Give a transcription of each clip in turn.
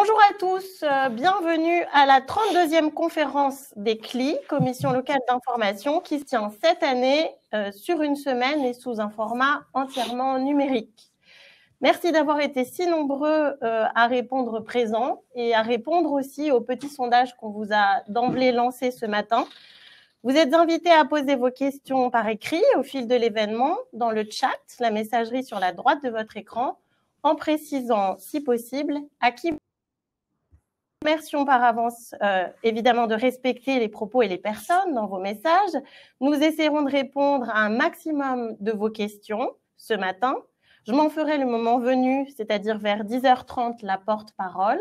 Bonjour à tous, bienvenue à la 32e conférence des CLI, Commission locale d'information, qui se tient cette année sur une semaine et sous un format entièrement numérique. Merci d'avoir été si nombreux à répondre présents et à répondre aussi au petit sondage qu'on vous a d'emblée lancé ce matin. Vous êtes invités à poser vos questions par écrit au fil de l'événement, dans le chat, la messagerie sur la droite de votre écran, en précisant, si possible, à qui vous remercions par avance, évidemment, de respecter les propos et les personnes dans vos messages. Nous essaierons de répondre à un maximum de vos questions ce matin. Je m'en ferai le moment venu, c'est-à-dire vers 10h30, la porte-parole.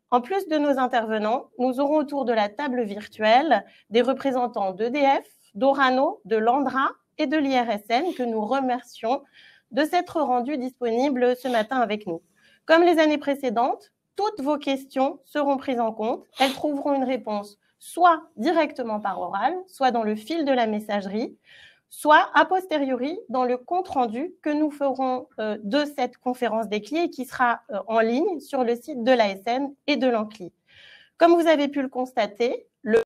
En plus de nos intervenants, nous aurons autour de la table virtuelle des représentants d'EDF, d'Orano, de l'Andra et de l'IRSN que nous remercions de s'être rendus disponibles ce matin avec nous. Comme les années précédentes, toutes vos questions seront prises en compte. Elles trouveront une réponse soit directement par oral, soit dans le fil de la messagerie, soit a posteriori dans le compte-rendu que nous ferons de cette conférence des CLI et qui sera en ligne sur le site de l'ASN et de l'ANCLI. Comme vous avez pu le constater, le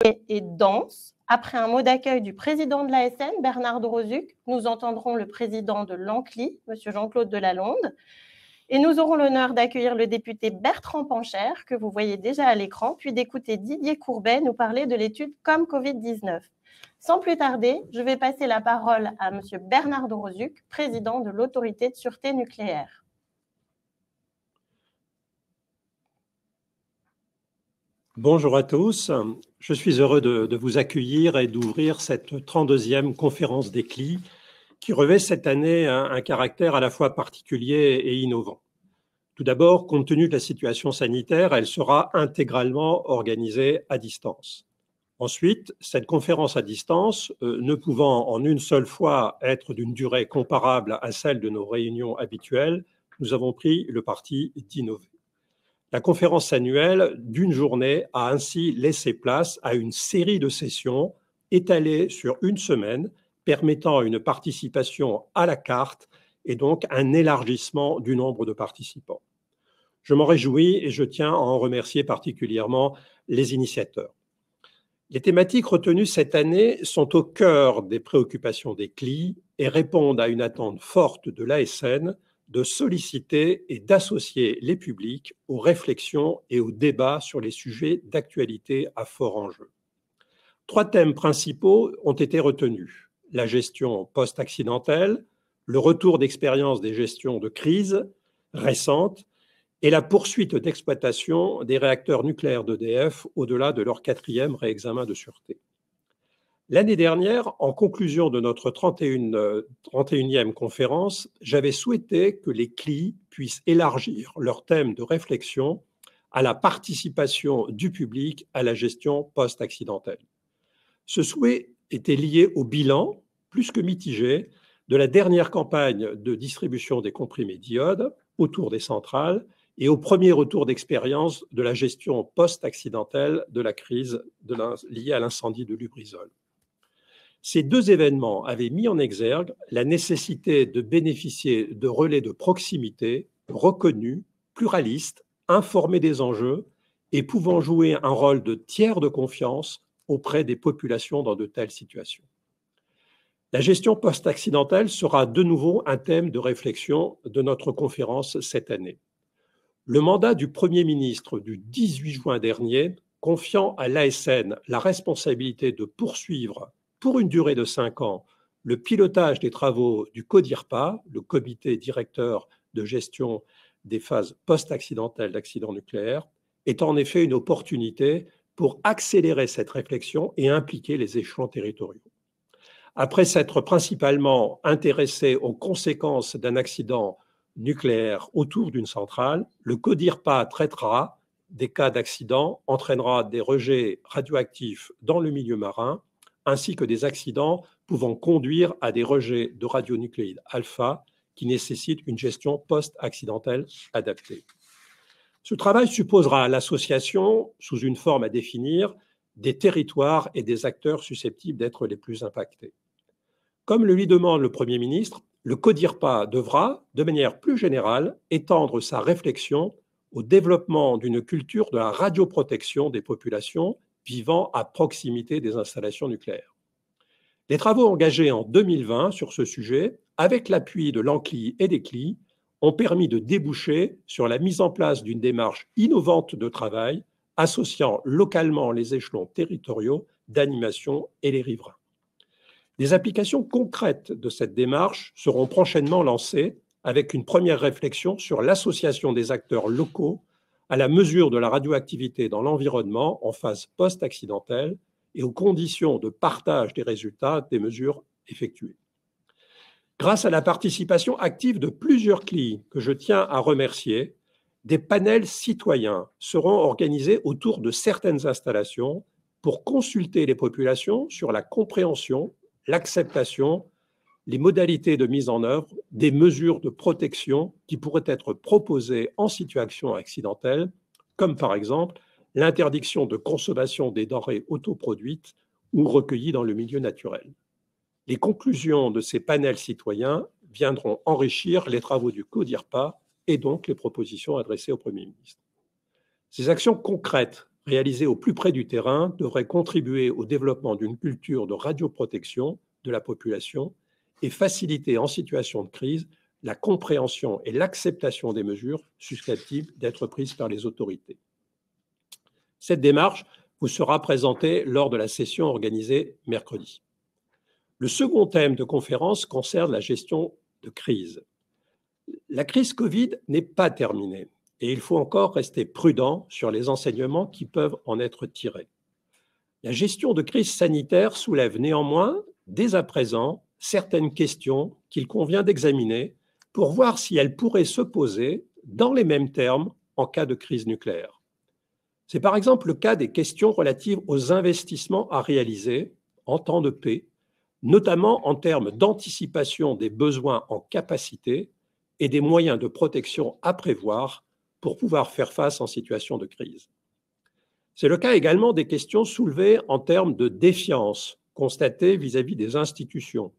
est dense. Après un mot d'accueil du président de l'ASN, Bernard Dorozuc, nous entendrons le président de l'ANCLI, M. Jean-Claude Delalonde, et nous aurons l'honneur d'accueillir le député Bertrand Pancher, que vous voyez déjà à l'écran, puis d'écouter Didier Courbet nous parler de l'étude COM Covid-19. Sans plus tarder, je vais passer la parole à M. Bernard Dorozuc, président de l'Autorité de sûreté nucléaire. Bonjour à tous, je suis heureux de vous accueillir et d'ouvrir cette 32e conférence des CLI qui revêt cette année un caractère à la fois particulier et innovant. Tout d'abord, compte tenu de la situation sanitaire, elle sera intégralement organisée à distance. Ensuite, cette conférence à distance, ne pouvant en une seule fois être d'une durée comparable à celle de nos réunions habituelles, nous avons pris le parti d'innover. La conférence annuelle d'une journée a ainsi laissé place à une série de sessions étalées sur une semaine, permettant une participation à la carte et donc un élargissement du nombre de participants. Je m'en réjouis et je tiens à en remercier particulièrement les initiateurs. Les thématiques retenues cette année sont au cœur des préoccupations des CLI et répondent à une attente forte de l'ASN de solliciter et d'associer les publics aux réflexions et aux débats sur les sujets d'actualité à fort enjeu. 3 thèmes principaux ont été retenus: la gestion post-accidentelle, le retour d'expérience des gestions de crise récentes et la poursuite d'exploitation des réacteurs nucléaires d'EDF au-delà de leur 4e réexamen de sûreté. L'année dernière, en conclusion de notre 31e conférence, j'avais souhaité que les CLI puissent élargir leur thème de réflexion à la participation du public à la gestion post-accidentelle. Ce souhait était lié au bilan, plus que mitigé, de la dernière campagne de distribution des comprimés d'iode autour des centrales et au premier retour d'expérience de la gestion post-accidentelle de la crise liée à l'incendie de Lubrizol. Ces 2 événements avaient mis en exergue la nécessité de bénéficier de relais de proximité reconnus, pluralistes, informés des enjeux et pouvant jouer un rôle de tiers de confiance auprès des populations dans de telles situations. La gestion post-accidentelle sera de nouveau un thème de réflexion de notre conférence cette année. Le mandat du Premier ministre du 18 juin dernier, confiant à l'ASN la responsabilité de poursuivre pour une durée de 5 ans le pilotage des travaux du CODIRPA, le comité directeur de gestion des phases post-accidentelles d'accidents nucléaires, est en effet une opportunité pour accélérer cette réflexion et impliquer les échelons territoriaux. Après s'être principalement intéressé aux conséquences d'un accident nucléaire autour d'une centrale, le CODIRPA traitera des cas d'accident, entraînera des rejets radioactifs dans le milieu marin, ainsi que des accidents pouvant conduire à des rejets de radionucléides alpha qui nécessitent une gestion post-accidentelle adaptée. Ce travail supposera l'association, sous une forme à définir, des territoires et des acteurs susceptibles d'être les plus impactés. Comme le lui demande le Premier ministre, le CODIRPA devra, de manière plus générale, étendre sa réflexion au développement d'une culture de la radioprotection des populations vivant à proximité des installations nucléaires. Les travaux engagés en 2020 sur ce sujet, avec l'appui de l'ANCLI et des CLI, ont permis de déboucher sur la mise en place d'une démarche innovante de travail associant localement les échelons territoriaux d'animation et les riverains. Des applications concrètes de cette démarche seront prochainement lancées avec une première réflexion sur l'association des acteurs locaux à la mesure de la radioactivité dans l'environnement en phase post-accidentelle et aux conditions de partage des résultats des mesures effectuées. Grâce à la participation active de plusieurs CLI que je tiens à remercier, des panels citoyens seront organisés autour de certaines installations pour consulter les populations sur la compréhension, l'acceptation, les modalités de mise en œuvre des mesures de protection qui pourraient être proposées en situation accidentelle, comme par exemple l'interdiction de consommation des denrées autoproduites ou recueillies dans le milieu naturel. Les conclusions de ces panels citoyens viendront enrichir les travaux du CODIRPA et donc les propositions adressées au Premier ministre. Ces actions concrètes réalisées au plus près du terrain devraient contribuer au développement d'une culture de radioprotection de la population et faciliter en situation de crise la compréhension et l'acceptation des mesures susceptibles d'être prises par les autorités. Cette démarche vous sera présentée lors de la session organisée mercredi. Le second thème de conférence concerne la gestion de crise. La crise Covid n'est pas terminée et il faut encore rester prudent sur les enseignements qui peuvent en être tirés. La gestion de crise sanitaire soulève néanmoins, dès à présent, certaines questions qu'il convient d'examiner pour voir si elles pourraient se poser dans les mêmes termes en cas de crise nucléaire. C'est par exemple le cas des questions relatives aux investissements à réaliser en temps de paix, notamment en termes d'anticipation des besoins en capacité et des moyens de protection à prévoir pour pouvoir faire face en situation de crise. C'est le cas également des questions soulevées en termes de défiance constatée vis-à-vis des institutions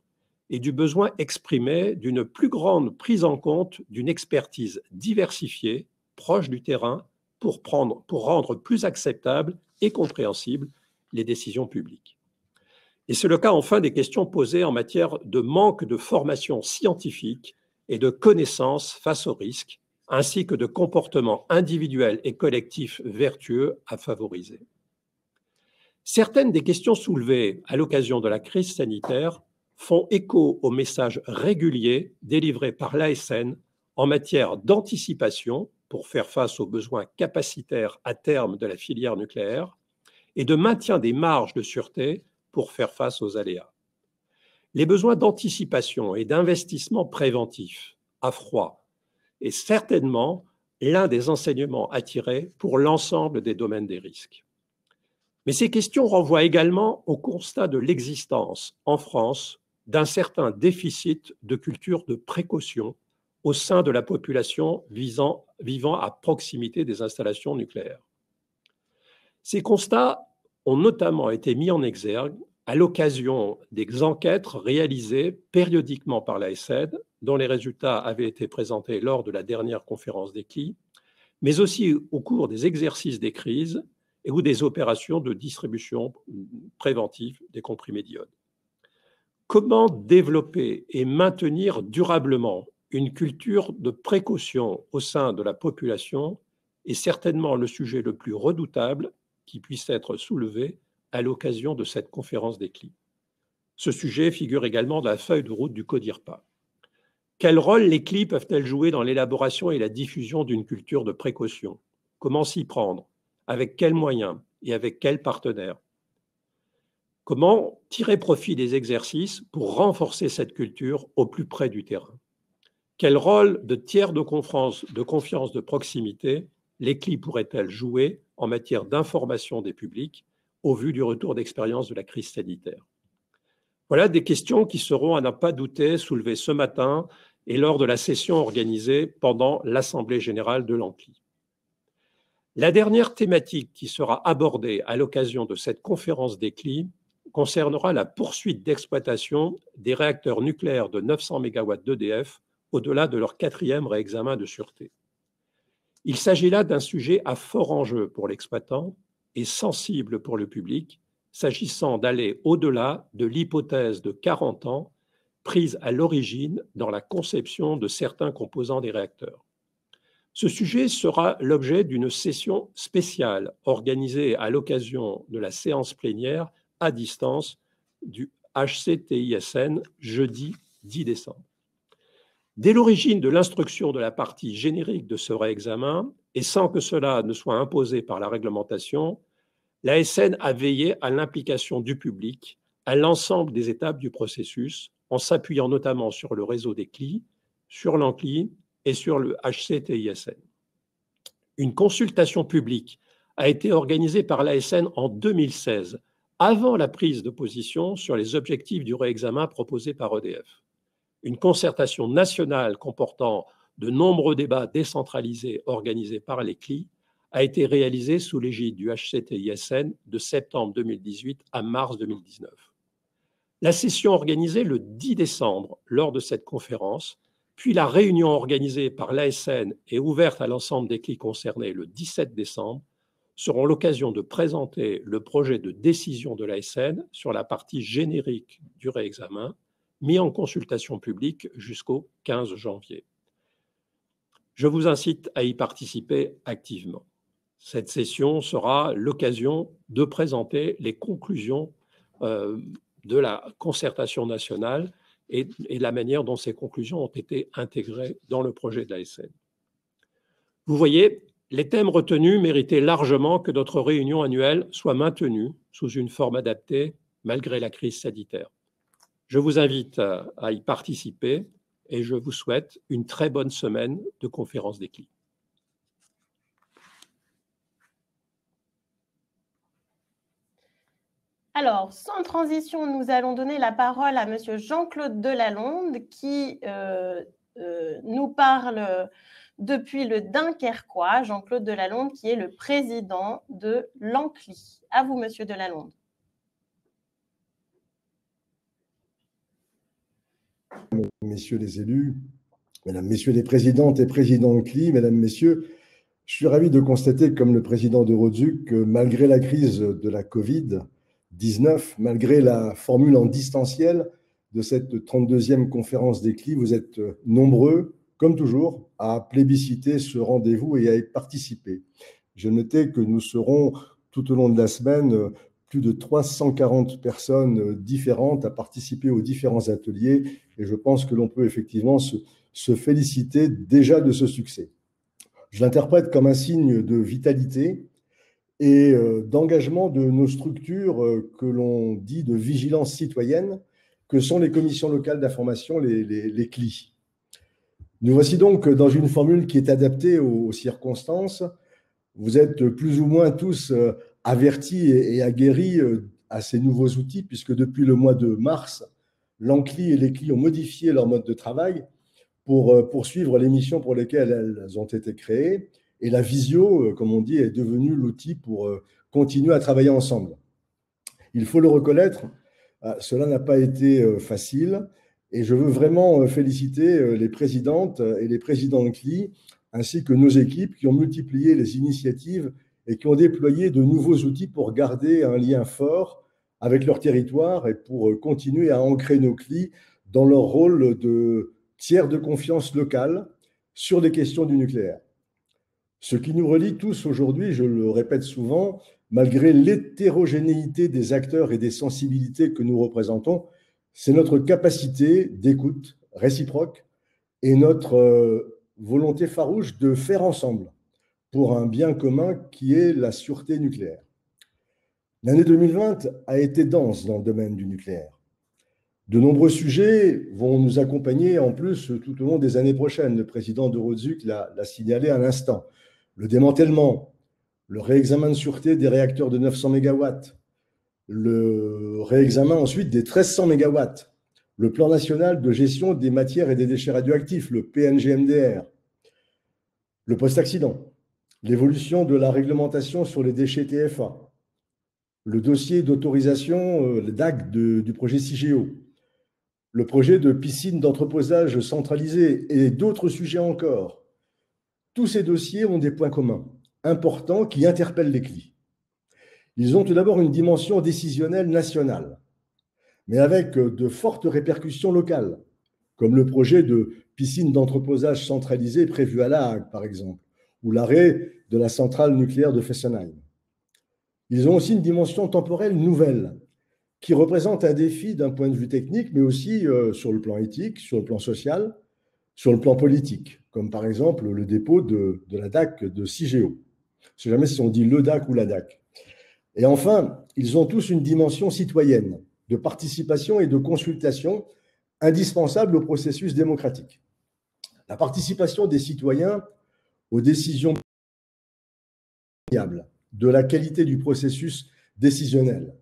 et du besoin exprimé d'une plus grande prise en compte d'une expertise diversifiée, proche du terrain, pour rendre plus acceptables et compréhensibles les décisions publiques. Et c'est le cas enfin des questions posées en matière de manque de formation scientifique et de connaissances face aux risques, ainsi que de comportements individuels et collectifs vertueux à favoriser. Certaines des questions soulevées à l'occasion de la crise sanitaire font écho aux messages réguliers délivrés par l'ASN en matière d'anticipation pour faire face aux besoins capacitaires à terme de la filière nucléaire et de maintien des marges de sûreté pour faire face aux aléas. Les besoins d'anticipation et d'investissement préventif à froid est certainement l'un des enseignements à tirer pour l'ensemble des domaines des risques. Mais ces questions renvoient également au constat de l'existence, en France, d'un certain déficit de culture de précaution au sein de la population vivant à proximité des installations nucléaires. Ces constats ont notamment été mis en exergue à l'occasion des enquêtes réalisées périodiquement par l'ASN, dont les résultats avaient été présentés lors de la dernière conférence des CLI, mais aussi au cours des exercices des crises et ou des opérations de distribution préventive des comprimés d'iode. Comment développer et maintenir durablement une culture de précaution au sein de la population est certainement le sujet le plus redoutable qui puisse être soulevé à l'occasion de cette conférence des CLI. Ce sujet figure également dans la feuille de route du CODIRPA. Quel rôle les CLI peuvent-elles jouer dans l'élaboration et la diffusion d'une culture de précaution? Comment s'y prendre? Avec quels moyens et avec quels partenaires? Comment tirer profit des exercices pour renforcer cette culture au plus près du terrain? Quel rôle de tiers de confiance de proximité les CLI pourraient-elles jouer en matière d'information des publics au vu du retour d'expérience de la crise sanitaire? Voilà des questions qui seront, à n'en pas douter, soulevées ce matin et lors de la session organisée pendant l'Assemblée générale de l'ANCLI. La dernière thématique qui sera abordée à l'occasion de cette conférence des CLI concernera la poursuite d'exploitation des réacteurs nucléaires de 900 MW d'EDF au-delà de leur 4e réexamen de sûreté. Il s'agit là d'un sujet à fort enjeu pour l'exploitant et sensible pour le public, s'agissant d'aller au-delà de l'hypothèse de 40 ans prise à l'origine dans la conception de certains composants des réacteurs. Ce sujet sera l'objet d'une session spéciale organisée à l'occasion de la séance plénière à distance du HCTISN jeudi 10 décembre. Dès l'origine de l'instruction de la partie générique de ce réexamen, et sans que cela ne soit imposé par la réglementation, l'ASN a veillé à l'implication du public à l'ensemble des étapes du processus, en s'appuyant notamment sur le réseau des CLI, sur l'ANCLI et sur le HCTISN. Une consultation publique a été organisée par l'ASN en 2016, avant la prise de position sur les objectifs du réexamen proposé par EDF. Une concertation nationale comportant de nombreux débats décentralisés organisés par les CLI a été réalisée sous l'égide du HCTISN de septembre 2018 à mars 2019. La session organisée le 10 décembre lors de cette conférence, puis la réunion organisée par l'ASN et ouverte à l'ensemble des CLI concernés le 17 décembre, seront l'occasion de présenter le projet de décision de l'ASN sur la partie générique du réexamen, mis en consultation publique jusqu'au 15 janvier. Je vous incite à y participer activement. Cette session sera l'occasion de présenter les conclusions de la concertation nationale et la manière dont ces conclusions ont été intégrées dans le projet de l'ASN. Vous voyez, les thèmes retenus méritaient largement que notre réunion annuelle soit maintenue sous une forme adaptée malgré la crise sanitaire. Je vous invite à y participer et je vous souhaite une très bonne semaine de conférence des CLI. Alors, sans transition, nous allons donner la parole à Monsieur Jean-Claude Delalonde qui nous parle depuis le Dunkerquois. Jean-Claude Delalonde qui est le président de l'ANCLI. À vous, Monsieur Delalonde. Messieurs les élus, mesdames, messieurs les présidentes et présidents de CLI, mesdames, messieurs, je suis ravi de constater, comme le président de Rodzuc, que malgré la crise de la Covid-19, malgré la formule en distanciel de cette 32e conférence des CLI, vous êtes nombreux, comme toujours, à plébisciter ce rendez-vous et à y participer. Je notais que nous serons, tout au long de la semaine, plus de 340 personnes différentes à participer aux différents ateliers et je pense que l'on peut effectivement se féliciter déjà de ce succès. Je l'interprète comme un signe de vitalité et d'engagement de nos structures que l'on dit de vigilance citoyenne, que sont les commissions locales d'information, les CLI. Nous voici donc dans une formule qui est adaptée aux circonstances. Vous êtes plus ou moins tous avertis et aguerris à ces nouveaux outils, puisque depuis le mois de mars, l'ANCLI et les CLI ont modifié leur mode de travail pour poursuivre les missions pour lesquelles elles ont été créées. Et la visio, comme on dit, est devenue l'outil pour continuer à travailler ensemble. Il faut le reconnaître, cela n'a pas été facile. Et je veux vraiment féliciter les présidentes et les présidents de CLI, ainsi que nos équipes qui ont multiplié les initiatives et qui ont déployé de nouveaux outils pour garder un lien fort avec leur territoire et pour continuer à ancrer nos CLI dans leur rôle de tiers de confiance locale sur les questions du nucléaire. Ce qui nous relie tous aujourd'hui, je le répète souvent, malgré l'hétérogénéité des acteurs et des sensibilités que nous représentons, c'est notre capacité d'écoute réciproque et notre volonté farouche de faire ensemble pour un bien commun qui est la sûreté nucléaire. L'année 2020 a été dense dans le domaine du nucléaire. De nombreux sujets vont nous accompagner en plus tout au long des années prochaines. Le président de Rodzuc l'a signalé à l'instant. Le démantèlement, le réexamen de sûreté des réacteurs de 900 MW, le réexamen ensuite des 1300 MW, le plan national de gestion des matières et des déchets radioactifs, le PNGMDR, le post-accident, l'évolution de la réglementation sur les déchets TFA, le dossier d'autorisation, le DAC du projet CIGEO, le projet de piscine d'entreposage centralisé et d'autres sujets encore. Tous ces dossiers ont des points communs importants qui interpellent les CLI. Ils ont tout d'abord une dimension décisionnelle nationale, mais avec de fortes répercussions locales, comme le projet de piscine d'entreposage centralisée prévu à La Hague, par exemple, ou l'arrêt de la centrale nucléaire de Fessenheim. Ils ont aussi une dimension temporelle nouvelle, qui représente un défi d'un point de vue technique, mais aussi sur le plan éthique, sur le plan social, sur le plan politique, comme par exemple le dépôt de la DAC de Cigéo. Je ne sais jamais si on dit le DAC ou la DAC. Et enfin, ils ont tous une dimension citoyenne, de participation et de consultation indispensable au processus démocratique. La participation des citoyens aux décisions de la qualité du processus décisionnel.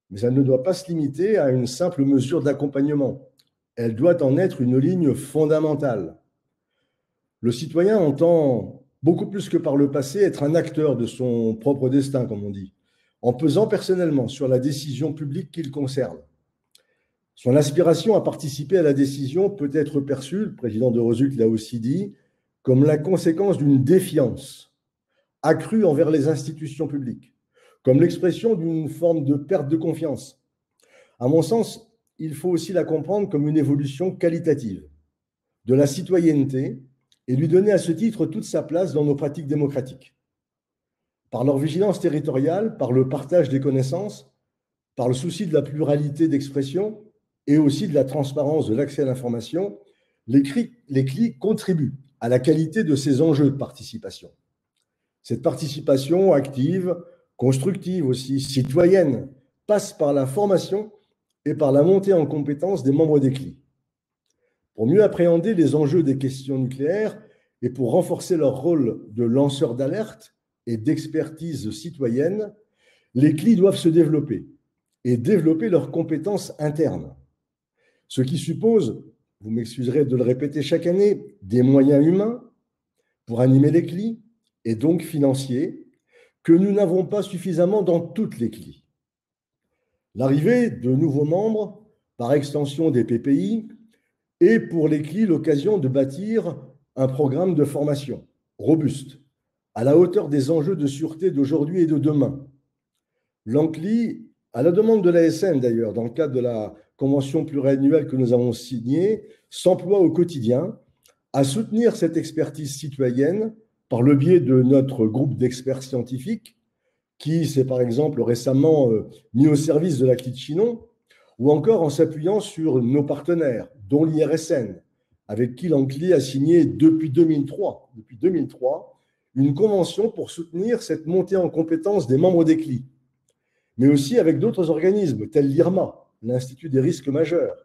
Mais elle ne doit pas se limiter à une simple mesure d'accompagnement. Elle doit en être une ligne fondamentale. Le citoyen entend, beaucoup plus que par le passé, être un acteur de son propre destin, comme on dit, en pesant personnellement sur la décision publique qu'il concerne. Son aspiration à participer à la décision peut être perçue, le président de Rosuc l'a aussi dit, comme la conséquence d'une défiance accrue envers les institutions publiques, comme l'expression d'une forme de perte de confiance. À mon sens, il faut aussi la comprendre comme une évolution qualitative de la citoyenneté et lui donner à ce titre toute sa place dans nos pratiques démocratiques. Par leur vigilance territoriale, par le partage des connaissances, par le souci de la pluralité d'expression et aussi de la transparence de l'accès à l'information, les CLI contribuent à la qualité de ces enjeux de participation. Cette participation active, constructive aussi, citoyenne, passe par la formation et par la montée en compétence des membres des CLI. Pour mieux appréhender les enjeux des questions nucléaires et pour renforcer leur rôle de lanceur d'alerte et d'expertise citoyenne, les CLI doivent se développer et développer leurs compétences internes. Ce qui suppose, vous m'excuserez de le répéter chaque année, des moyens humains pour animer les CLI et donc financiers que nous n'avons pas suffisamment dans toutes les CLI. L'arrivée de nouveaux membres, par extension des PPI, est pour les CLI l'occasion de bâtir un programme de formation robuste, à la hauteur des enjeux de sûreté d'aujourd'hui et de demain. L'ANCLI, à la demande de l'ASN d'ailleurs, dans le cadre de la convention pluriannuelle que nous avons signée, s'emploie au quotidien à soutenir cette expertise citoyenne par le biais de notre groupe d'experts scientifiques, qui s'est par exemple récemment mis au service de la CLI de Chinon, ou encore en s'appuyant sur nos partenaires, dont l'IRSN, avec qui l'ANCLI a signé depuis 2003, une convention pour soutenir cette montée en compétence des membres des CLI, mais aussi avec d'autres organismes, tels l'IRMA, l'Institut des risques majeurs,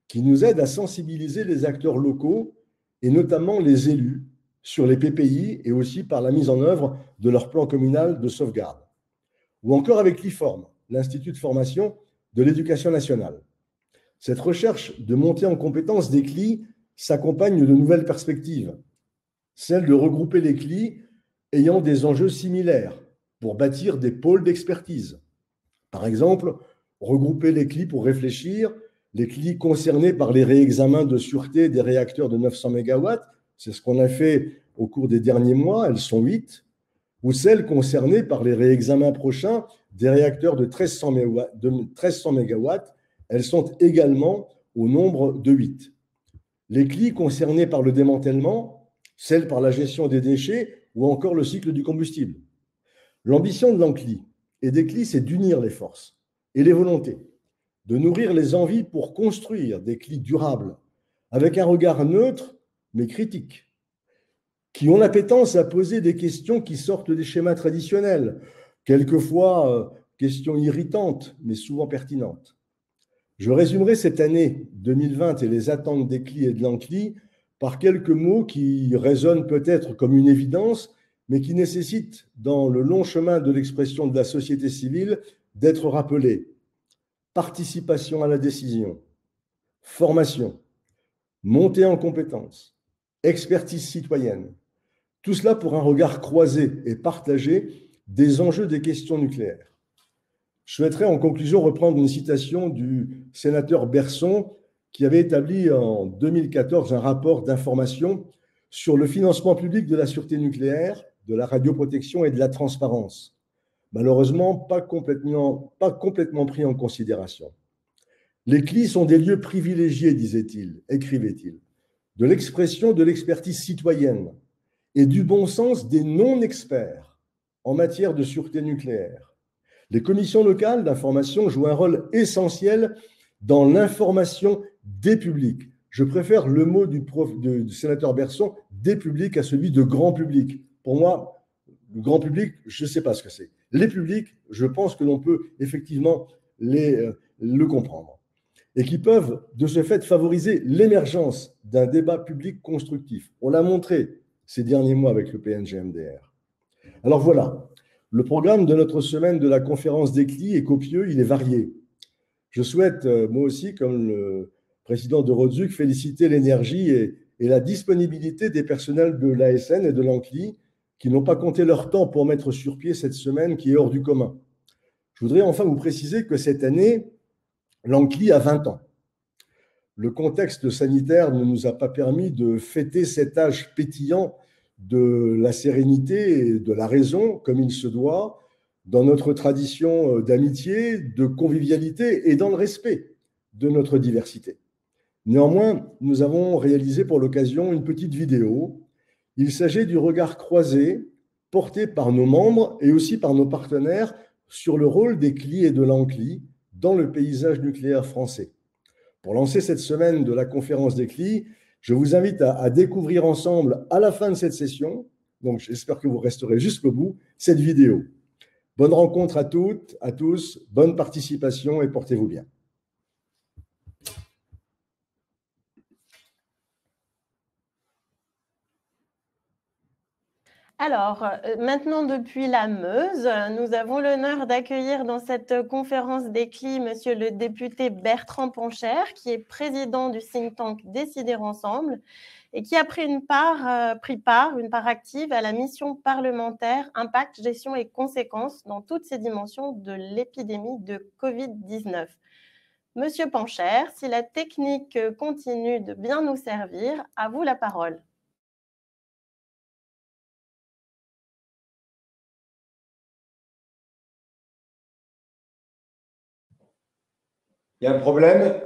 qui nous aident à sensibiliser les acteurs locaux, et notamment les élus, sur les PPI et aussi par la mise en œuvre de leur plan communal de sauvegarde. Ou encore avec l'IFORM, l'Institut de formation de l'éducation nationale. Cette recherche de montée en compétences des CLI s'accompagne de nouvelles perspectives, celle de regrouper les CLI ayant des enjeux similaires pour bâtir des pôles d'expertise. Par exemple, regrouper les CLI pour réfléchir, les CLI concernés par les réexamens de sûreté des réacteurs de 900 MW, c'est ce qu'on a fait au cours des derniers mois, elles sont 8, ou celles concernées par les réexamens prochains des réacteurs de 1300 MW, elles sont également au nombre de 8. Les CLI concernés par le démantèlement, celles par la gestion des déchets ou encore le cycle du combustible. L'ambition de l'ANCLI et des CLI, c'est d'unir les forces et les volontés, de nourrir les envies pour construire des CLI durables, avec un regard neutre mais critique, qui ont l'appétence à poser des questions qui sortent des schémas traditionnels, quelquefois questions irritantes, mais souvent pertinentes. Je résumerai cette année 2020 et les attentes des CLI et de l'ANCLI par quelques mots qui résonnent peut-être comme une évidence, mais qui nécessitent, dans le long chemin de l'expression de la société civile, d'être rappelés. Participation à la décision, formation, montée en compétences, expertise citoyenne. Tout cela pour un regard croisé et partagé des enjeux des questions nucléaires. Je souhaiterais en conclusion reprendre une citation du sénateur Berson qui avait établi en 2014 un rapport d'information sur le financement public de la sûreté nucléaire, de la radioprotection et de la transparence. Malheureusement, pas complètement pris en considération. Les CLI sont des lieux privilégiés, disait-il, écrivait-il, de l'expression de l'expertise citoyenne et du bon sens des non-experts en matière de sûreté nucléaire. Les commissions locales d'information jouent un rôle essentiel dans l'information des publics. Je préfère le mot du sénateur Berson, des publics, à celui de grand public. Pour moi, le grand public, je ne sais pas ce que c'est. Les publics, je pense que l'on peut effectivement le comprendre. Et qui peuvent, de ce fait, favoriser l'émergence d'un débat public constructif. On l'a montré ces derniers mois avec le PNG-MDR. Alors voilà, le programme de notre semaine de la conférence des CLI est copieux, il est varié. Je souhaite, moi aussi, comme le président de Rodzuc, féliciter l'énergie et la disponibilité des personnels de l'ASN et de l'ANCLI qui n'ont pas compté leur temps pour mettre sur pied cette semaine qui est hors du commun. Je voudrais enfin vous préciser que cette année, l'ANCLI a 20 ans. Le contexte sanitaire ne nous a pas permis de fêter cet âge pétillant de la sérénité et de la raison, comme il se doit, dans notre tradition d'amitié, de convivialité et dans le respect de notre diversité. Néanmoins, nous avons réalisé pour l'occasion une petite vidéo. Il s'agit du regard croisé porté par nos membres et aussi par nos partenaires sur le rôle des CLI et de l'ANCLI dans le paysage nucléaire français. Pour lancer cette semaine de la conférence des CLI, je vous invite à découvrir ensemble, à la fin de cette session, donc j'espère que vous resterez jusqu'au bout, cette vidéo. Bonne rencontre à toutes, à tous, bonne participation et portez-vous bien. Alors, maintenant, depuis la Meuse, nous avons l'honneur d'accueillir dans cette conférence des CLI monsieur le député Bertrand Pancher, qui est président du think tank Décider Ensemble et qui a pris part active à la mission parlementaire Impact, gestion et conséquences dans toutes ses dimensions de l'épidémie de Covid-19. Monsieur Pancher, si la technique continue de bien nous servir, à vous la parole. Il y a un problème?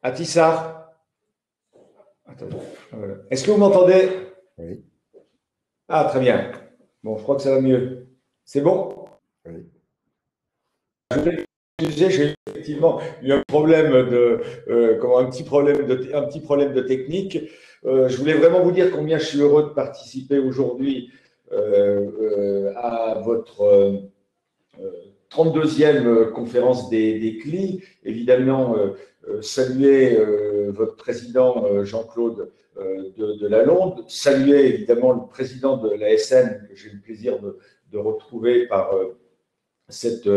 Atissar? Est-ce que vous m'entendez? Oui. Ah, très bien. Bon, je crois que ça va mieux. C'est bon? Oui. J'ai effectivement eu un problème un petit problème de technique. Je voulais vraiment vous dire combien je suis heureux de participer aujourd'hui à votre 32e conférence des CLI. Évidemment, saluer votre président Jean-Claude de Lalonde, saluer évidemment le président de l'ASN que j'ai eu le plaisir de retrouver par cette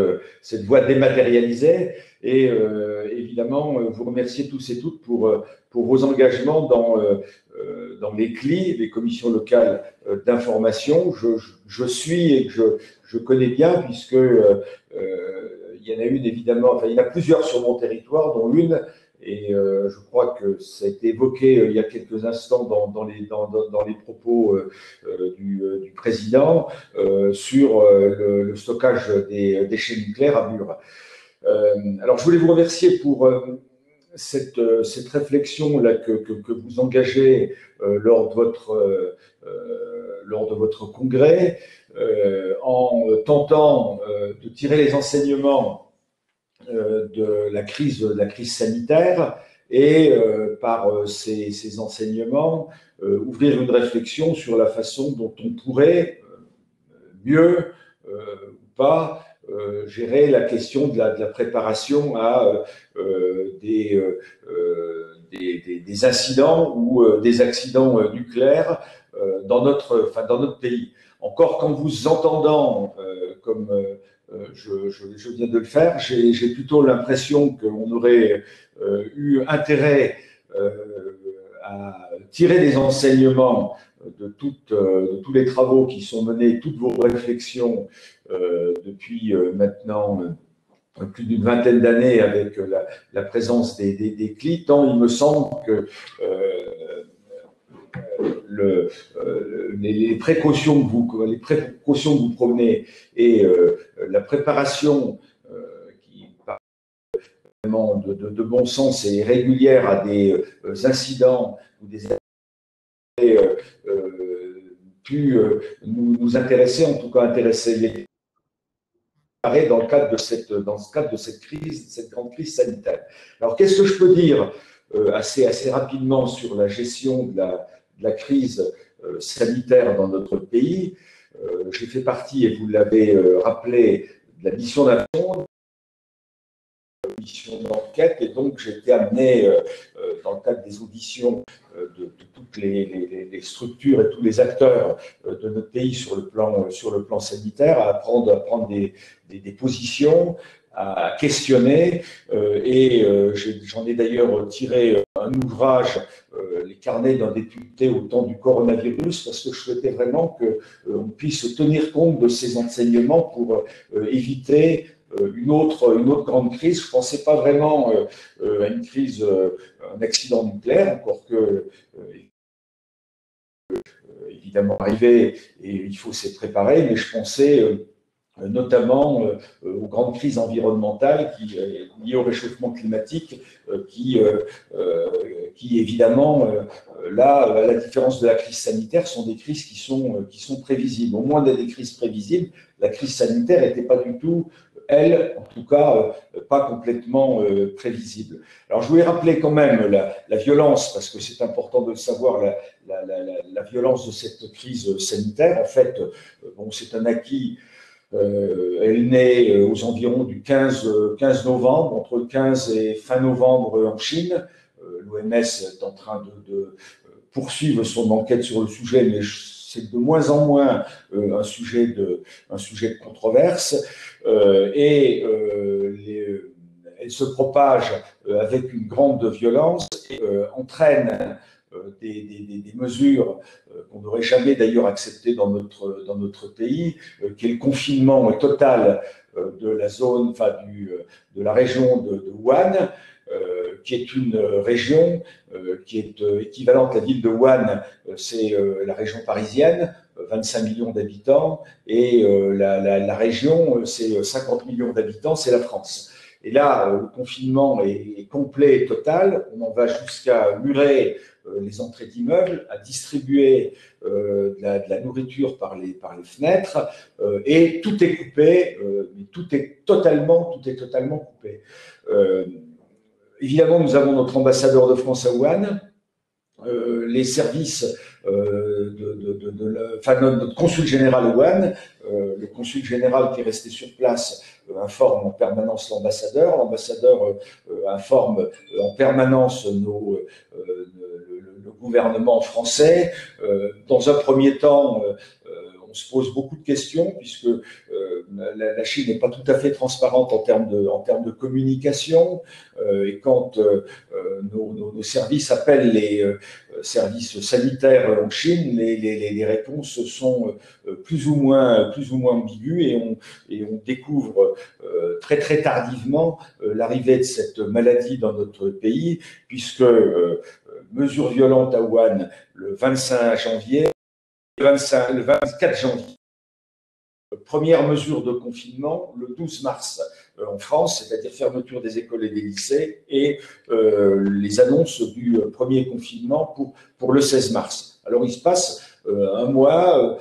voie dématérialisée et évidemment vous remercier tous et toutes pour vos engagements dans les CLI, les commissions locales d'information. Je suis et que je connais bien puisque il y en a une évidemment, enfin il y en a plusieurs sur mon territoire, dont une, et je crois que ça a été évoqué il y a quelques instants dans les propos du président sur le stockage des déchets nucléaires à Bure. Alors je voulais vous remercier pour cette réflexion-là que vous engagez lors de votre congrès, en tentant de tirer les enseignements de la crise sanitaire et par ces enseignements ouvrir une réflexion sur la façon dont on pourrait mieux ou pas gérer la question de la préparation à des incidents ou des accidents nucléaires dans notre pays. Encore qu'en vous entendant comme je viens de le faire, j'ai plutôt l'impression qu'on aurait eu intérêt à tirer des enseignements de tous les travaux qui sont menés, toutes vos réflexions depuis maintenant plus d'une vingtaine d'années avec la présence des CLI, tant il me semble que les précautions que vous prenez et la préparation qui vraiment de bon sens et régulière à des incidents ou des pu nous intéresser, en tout cas intéresser les dans le cadre de cette crise, cette grande crise sanitaire. Alors, qu'est-ce que je peux dire assez rapidement sur la gestion de la crise sanitaire dans notre pays? J'ai fait partie, et vous l'avez rappelé, de la mission d'enquête, et donc j'ai été amené, dans le cadre des auditions de toutes les structures et tous les acteurs de notre pays sur le plan sanitaire, à prendre des positions, à questionner, et j'en ai d'ailleurs tiré un ouvrage, les carnets d'un député au temps du coronavirus, parce que je souhaitais vraiment qu'on puisse tenir compte de ces enseignements pour éviter une autre grande crise. Je ne pensais pas vraiment à une crise, un accident nucléaire, encore que évidemment arrivé et il faut s'y préparer, mais je pensais notamment aux grandes crises environnementales liées au réchauffement climatique, qui évidemment, là, à la différence de la crise sanitaire, sont des crises qui sont prévisibles. Au moins des crises prévisibles, la crise sanitaire n'était pas du tout, elle, en tout cas, pas complètement prévisible. Alors, je voulais rappeler quand même la violence, parce que c'est important de le savoir, la violence de cette crise sanitaire. En fait, bon, c'est un acquis. Elle naît aux environs du 15 novembre, entre le 15 et fin novembre en Chine. L'OMS est en train de poursuivre son enquête sur le sujet, mais c'est de moins en moins un sujet de controverse. Elle se propage avec une grande violence et entraîne des mesures qu'on n'aurait jamais d'ailleurs acceptées dans notre pays, qui est le confinement total de la zone, enfin de la région de Wuhan, qui est une région qui est équivalente à la ville de Wuhan, c'est la région parisienne, 25 millions d'habitants, et la région, c'est 50 millions d'habitants, c'est la France. Et là, le confinement est complet et total. On en va jusqu'à murer les entrées d'immeubles, à distribuer de la nourriture par les fenêtres, et tout est coupé, mais tout est totalement coupé. Évidemment, nous avons notre ambassadeur de France à Wuhan, les services notre consul général à Wuhan, le consul général qui est resté sur place informe en permanence l'ambassadeur. L'ambassadeur informe en permanence le gouvernement français. Dans un premier temps, on se pose beaucoup de questions puisque la Chine n'est pas tout à fait transparente en termes de communication, et quand nos services appellent les services sanitaires en Chine, les réponses sont plus ou moins ambiguës, et on découvre très très tardivement l'arrivée de cette maladie dans notre pays, puisque mesure violente à Wuhan le 25 janvier, le 24 janvier. Première mesure de confinement le 12 mars en France, c'est-à-dire fermeture des écoles et des lycées, et les annonces du premier confinement pour le 16 mars. Alors il se passe un mois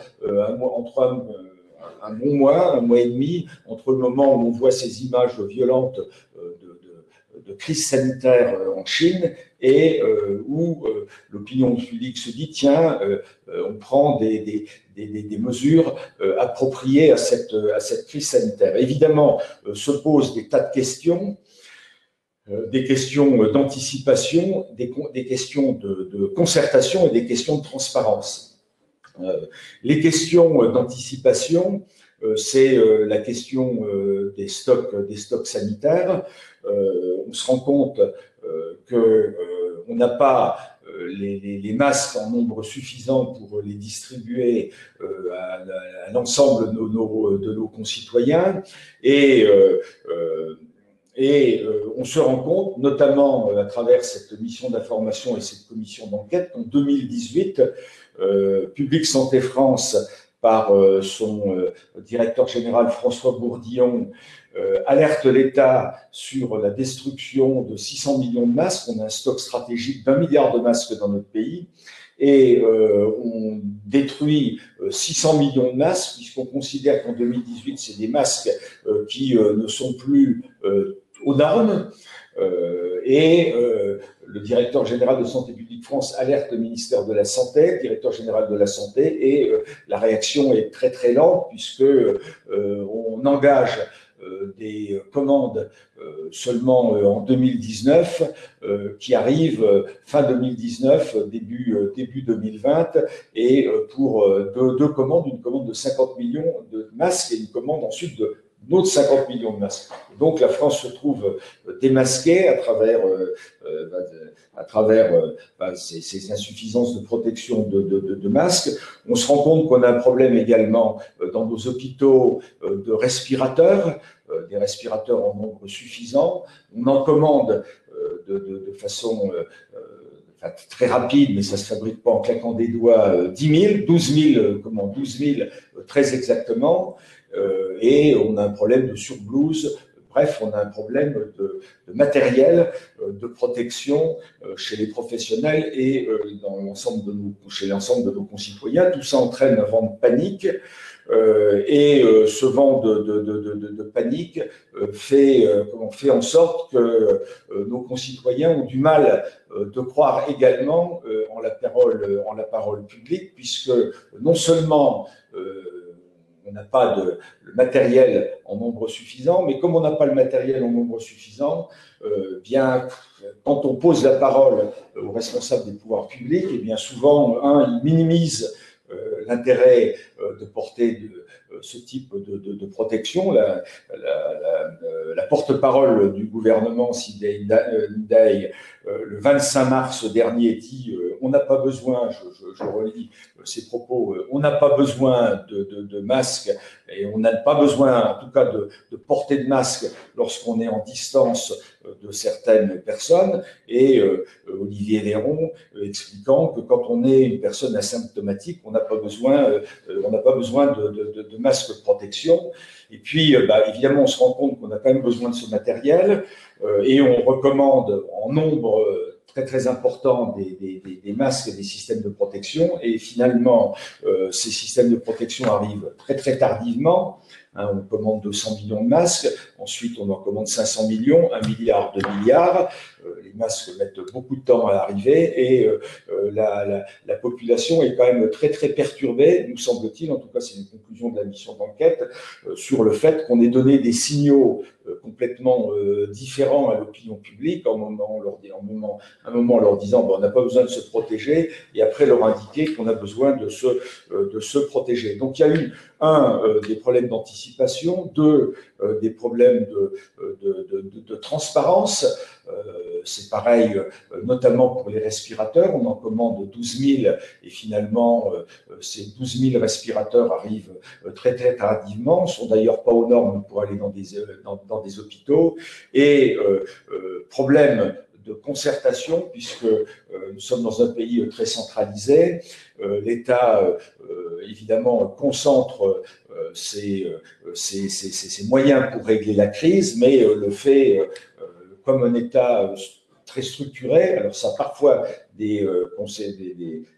et demi, entre le moment où on voit ces images violentes de crise sanitaire en Chine et où l'opinion publique se dit tiens, on prend des mesures appropriées à cette crise sanitaire. Évidemment, se posent des tas de questions, des questions d'anticipation, des questions de concertation et des questions de transparence. Les questions d'anticipation, c'est la question des stocks sanitaires. On se rend compte qu'on n'a pas les masques en nombre suffisant pour les distribuer à l'ensemble de nos concitoyens, et Et on se rend compte, notamment à travers cette mission d'information et cette commission d'enquête, qu'en 2018, Public Santé France, par son directeur général François Bourdillon, alerte l'État sur la destruction de 600 millions de masques. On a un stock stratégique d'1 milliard de masques dans notre pays. Et on détruit 600 millions de masques, puisqu'on considère qu'en 2018, c'est des masques qui ne sont plus aux normes. Le directeur général de Santé publique France alerte le ministère de la Santé, le directeur général de la Santé, et la réaction est très très lente, puisque on engage des commandes seulement en 2019, qui arrivent fin 2019, début 2020, et pour deux commandes, une commande de 50 millions de masques et une commande ensuite de d'autres 50 millions de masques. Donc la France se trouve démasquée à travers ces insuffisances de protection de masques. On se rend compte qu'on a un problème également dans nos hôpitaux de respirateurs, des respirateurs en nombre suffisant. On en commande de façon très rapide, mais ça ne se fabrique pas en claquant des doigts, 10 000, 12 000 très exactement. Et on a un problème de surblouse. Bref, on a un problème de matériel, de protection chez les professionnels et chez l'ensemble de nos concitoyens. Tout ça entraîne un vent de panique. Ce vent de panique fait en sorte que nos concitoyens ont du mal de croire également en la parole publique, puisque non seulement on n'a pas de matériel en nombre suffisant, mais comme on n'a pas le matériel en nombre suffisant, bien, quand on pose la parole aux responsables des pouvoirs publics, et bien souvent, ils minimisent l'intérêt de porter ce type de protection. La porte-parole du gouvernement, Sidney Ndiaye, le 25 mars dernier, dit on n'a pas besoin, je relis ses propos, on n'a pas besoin de masques et on n'a pas besoin, en tout cas, de porter de masque lorsqu'on est en distance de certaines personnes. Et Olivier Véran expliquant que quand on est une personne asymptomatique, on n'a pas besoin de masque de protection. Et puis, évidemment, on se rend compte qu'on a quand même besoin de ce matériel et on recommande en nombre très très important des masques et des systèmes de protection. Et finalement, ces systèmes de protection arrivent très très tardivement. On commande 200 millions de masques, ensuite on en commande 500 millions, 1 milliard, 2 milliards. Les masques mettent beaucoup de temps à arriver et la population est quand même très très perturbée, nous semble-t-il, en tout cas c'est une conclusion de la mission d'enquête, sur le fait qu'on ait donné des signaux complètement différents à l'opinion publique, un moment en leur disant on n'a pas besoin de se protéger, et après leur indiquer qu'on a besoin de se protéger. Donc il y a eu des problèmes d'anticipation, des problèmes de transparence. C'est pareil, notamment pour les respirateurs. On en commande 12 000 et finalement, ces 12 000 respirateurs arrivent très très tardivement, ne sont d'ailleurs pas aux normes pour aller dans des hôpitaux. Et problème de concertation, puisque nous sommes dans un pays très centralisé. L'État, évidemment, concentre ses moyens pour régler la crise, mais le fait comme un État très structuré. Alors ça a parfois des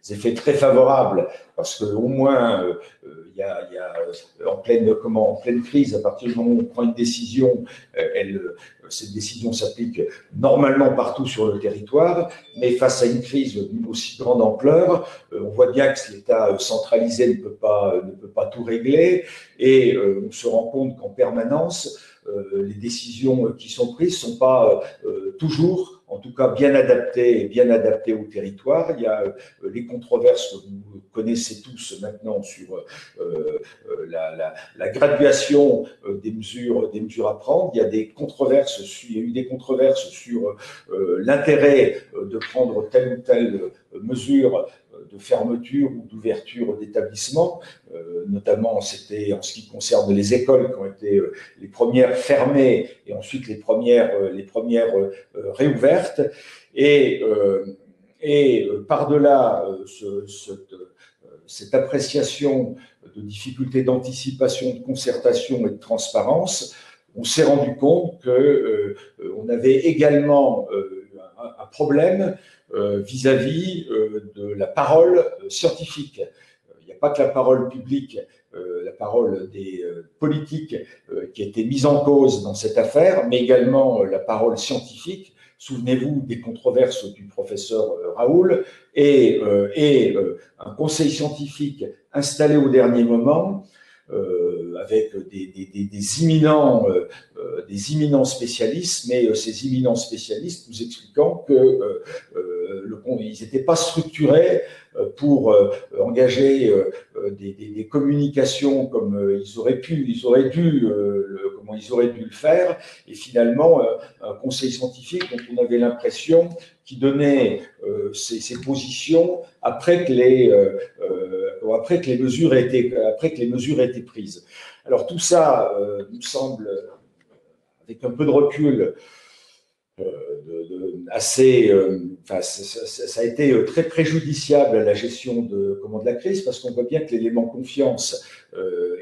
effets très favorables, parce qu'au moins, il y a en pleine crise, à partir du moment où on prend une décision, cette décision s'applique normalement partout sur le territoire, mais face à une crise d'une aussi grande ampleur, on voit bien que l'État centralisé ne peut pas tout régler, et on se rend compte qu'en permanence, les décisions qui sont prises ne sont pas toujours, en tout cas, bien adaptées au territoire. Il y a les controverses que vous connaissez tous maintenant sur la graduation des mesures à prendre. Il y a eu des controverses sur l'intérêt de prendre telle ou telle mesure de fermeture ou d'ouverture d'établissements, notamment c'était en ce qui concerne les écoles qui ont été les premières fermées et ensuite les premières réouvertes. Et par-delà cette appréciation de difficultés d'anticipation, de concertation et de transparence, on s'est rendu compte qu'on avait également un problème vis-à-vis de la parole scientifique. Il n'y a pas que la parole publique, la parole des politiques qui a été mise en cause dans cette affaire, mais également la parole scientifique. Souvenez-vous des controverses du professeur Raoul et un conseil scientifique installé au dernier moment avec des imminents spécialistes, mais ces imminents spécialistes nous expliquant qu'ils n'étaient pas structurés pour engager des communications comme ils auraient dû le faire, et finalement un conseil scientifique dont on avait l'impression qu'il donnait ses positions après que les mesures aient été prises. Alors tout ça nous semble, avec un peu de recul, ça a été très préjudiciable à la gestion de la crise, parce qu'on voit bien que l'élément confiance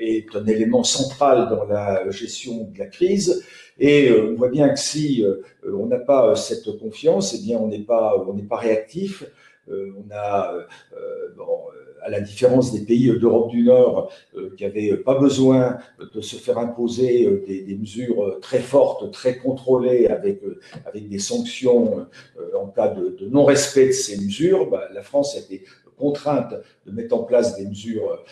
est un élément central dans la gestion de la crise, et on voit bien que si on n'a pas cette confiance, eh bien on n'est pas réactif. À la différence des pays d'Europe du Nord qui n'avaient pas besoin de se faire imposer des mesures très fortes, très contrôlées, avec des sanctions en cas de non-respect de ces mesures, la France a été contrainte de mettre en place des mesures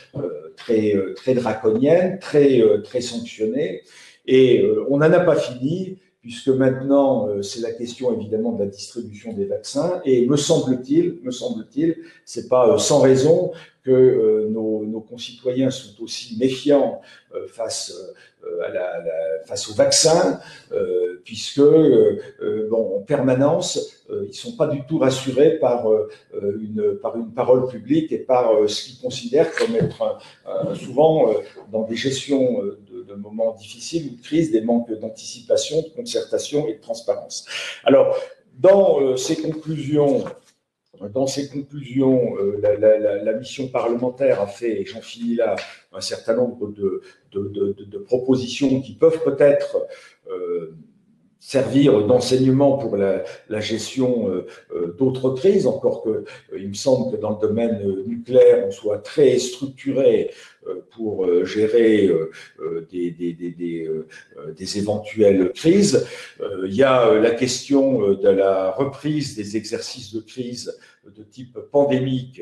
très draconiennes, très sanctionnées, et on n'en a pas fini, puisque maintenant, c'est la question évidemment de la distribution des vaccins, et me semble-t-il, c'est pas sans raison que nos concitoyens sont aussi méfiants face aux vaccins, puisque en permanence, ils sont pas du tout rassurés par une parole publique et par ce qu'ils considèrent comme être souvent dans des gestions de moments difficiles ou de crise, des manques d'anticipation, de concertation et de transparence. Alors, dans ces conclusions, la mission parlementaire a fait, et j'en finis là, un certain nombre de propositions qui peuvent peut-être servir d'enseignement pour la gestion d'autres crises, encore que il me semble que dans le domaine nucléaire, on soit très structuré pour gérer des éventuelles crises. Il y a la question de la reprise des exercices de crise de type pandémique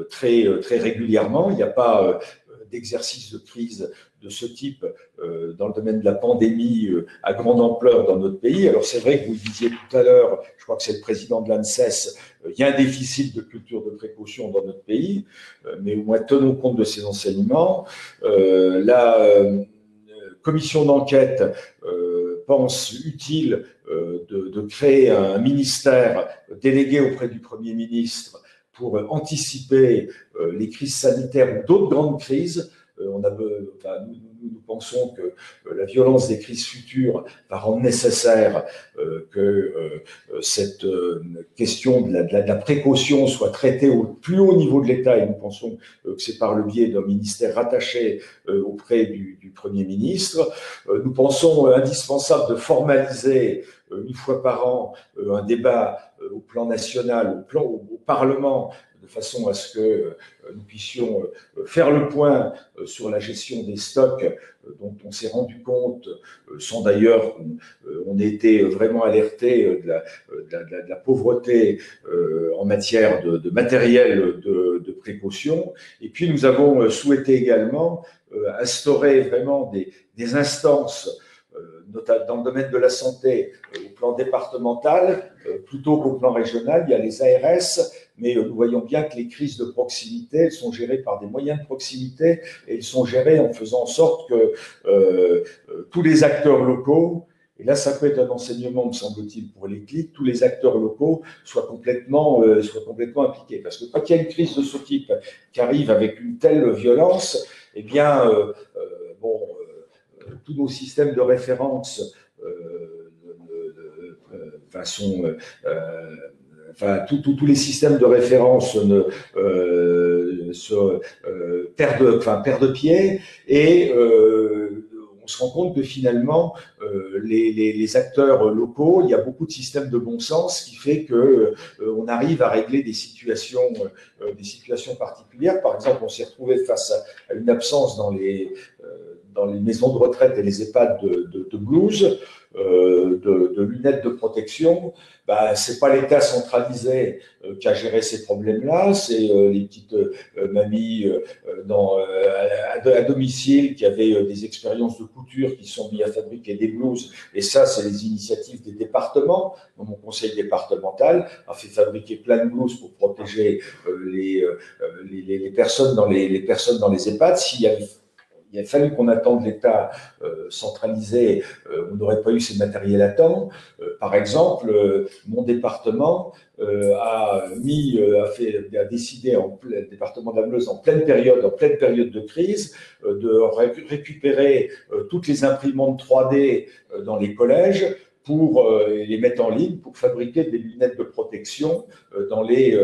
très régulièrement. Il n'y a pas d'exercice de crise de ce type dans le domaine de la pandémie à grande ampleur dans notre pays. Alors c'est vrai que vous le disiez tout à l'heure, je crois que c'est le président de l'ANSES, il y a un déficit de culture de précaution dans notre pays, mais au moins tenons compte de ces enseignements. La commission d'enquête pense utile de créer un ministère délégué auprès du Premier ministre pour anticiper les crises sanitaires ou d'autres grandes crises. Nous pensons que la violence des crises futures va rendre nécessaire que cette question de la précaution soit traitée au plus haut niveau de l'État, et nous pensons que c'est par le biais d'un ministère rattaché auprès du Premier ministre. Nous pensons indispensable de formaliser une fois par an un débat au plan national, au Parlement, de façon à ce que nous puissions faire le point sur la gestion des stocks dont on s'est rendu compte, sans d'ailleurs, on a été vraiment alerté de la pauvreté en matière de matériel de précaution. Et puis nous avons souhaité également instaurer vraiment des instances dans le domaine de la santé, au plan départemental, plutôt qu'au plan régional. Il y a les ARS, mais nous voyons bien que les crises de proximité, elles sont gérées par des moyens de proximité, et elles sont gérées en faisant en sorte que tous les acteurs locaux Et là, ça peut être un enseignement, me semble-t-il, pour les CLI, que tous les acteurs locaux soient complètement impliqués. Parce que quand il y a une crise de ce type qui arrive avec une telle violence, eh bien, tous nos systèmes de référence tous les systèmes de référence perdent pied et on se rend compte que finalement, les acteurs locaux, il y a beaucoup de systèmes de bon sens qui fait que on arrive à régler des situations particulières. Par exemple, on s'est retrouvé face à une absence dans les maisons de retraite et les EHPAD de blouse, de lunettes de protection. C'est pas l'État centralisé qui a géré ces problèmes-là, c'est les petites mamies à domicile qui avaient des expériences de couture qui sont mis à fabriquer des blouses. Et ça, c'est les initiatives des départements. Donc, mon conseil départemental a fait fabriquer plein de blouses pour protéger les personnes dans les EHPAD. Il a fallu qu'on attende l'État centralisé, on n'aurait pas eu ces matériels à temps. Par exemple, mon département a décidé, le département de la Meuse, en pleine période de crise, de récupérer toutes les imprimantes 3D dans les collèges pour les mettre en ligne pour fabriquer des lunettes de protection dans les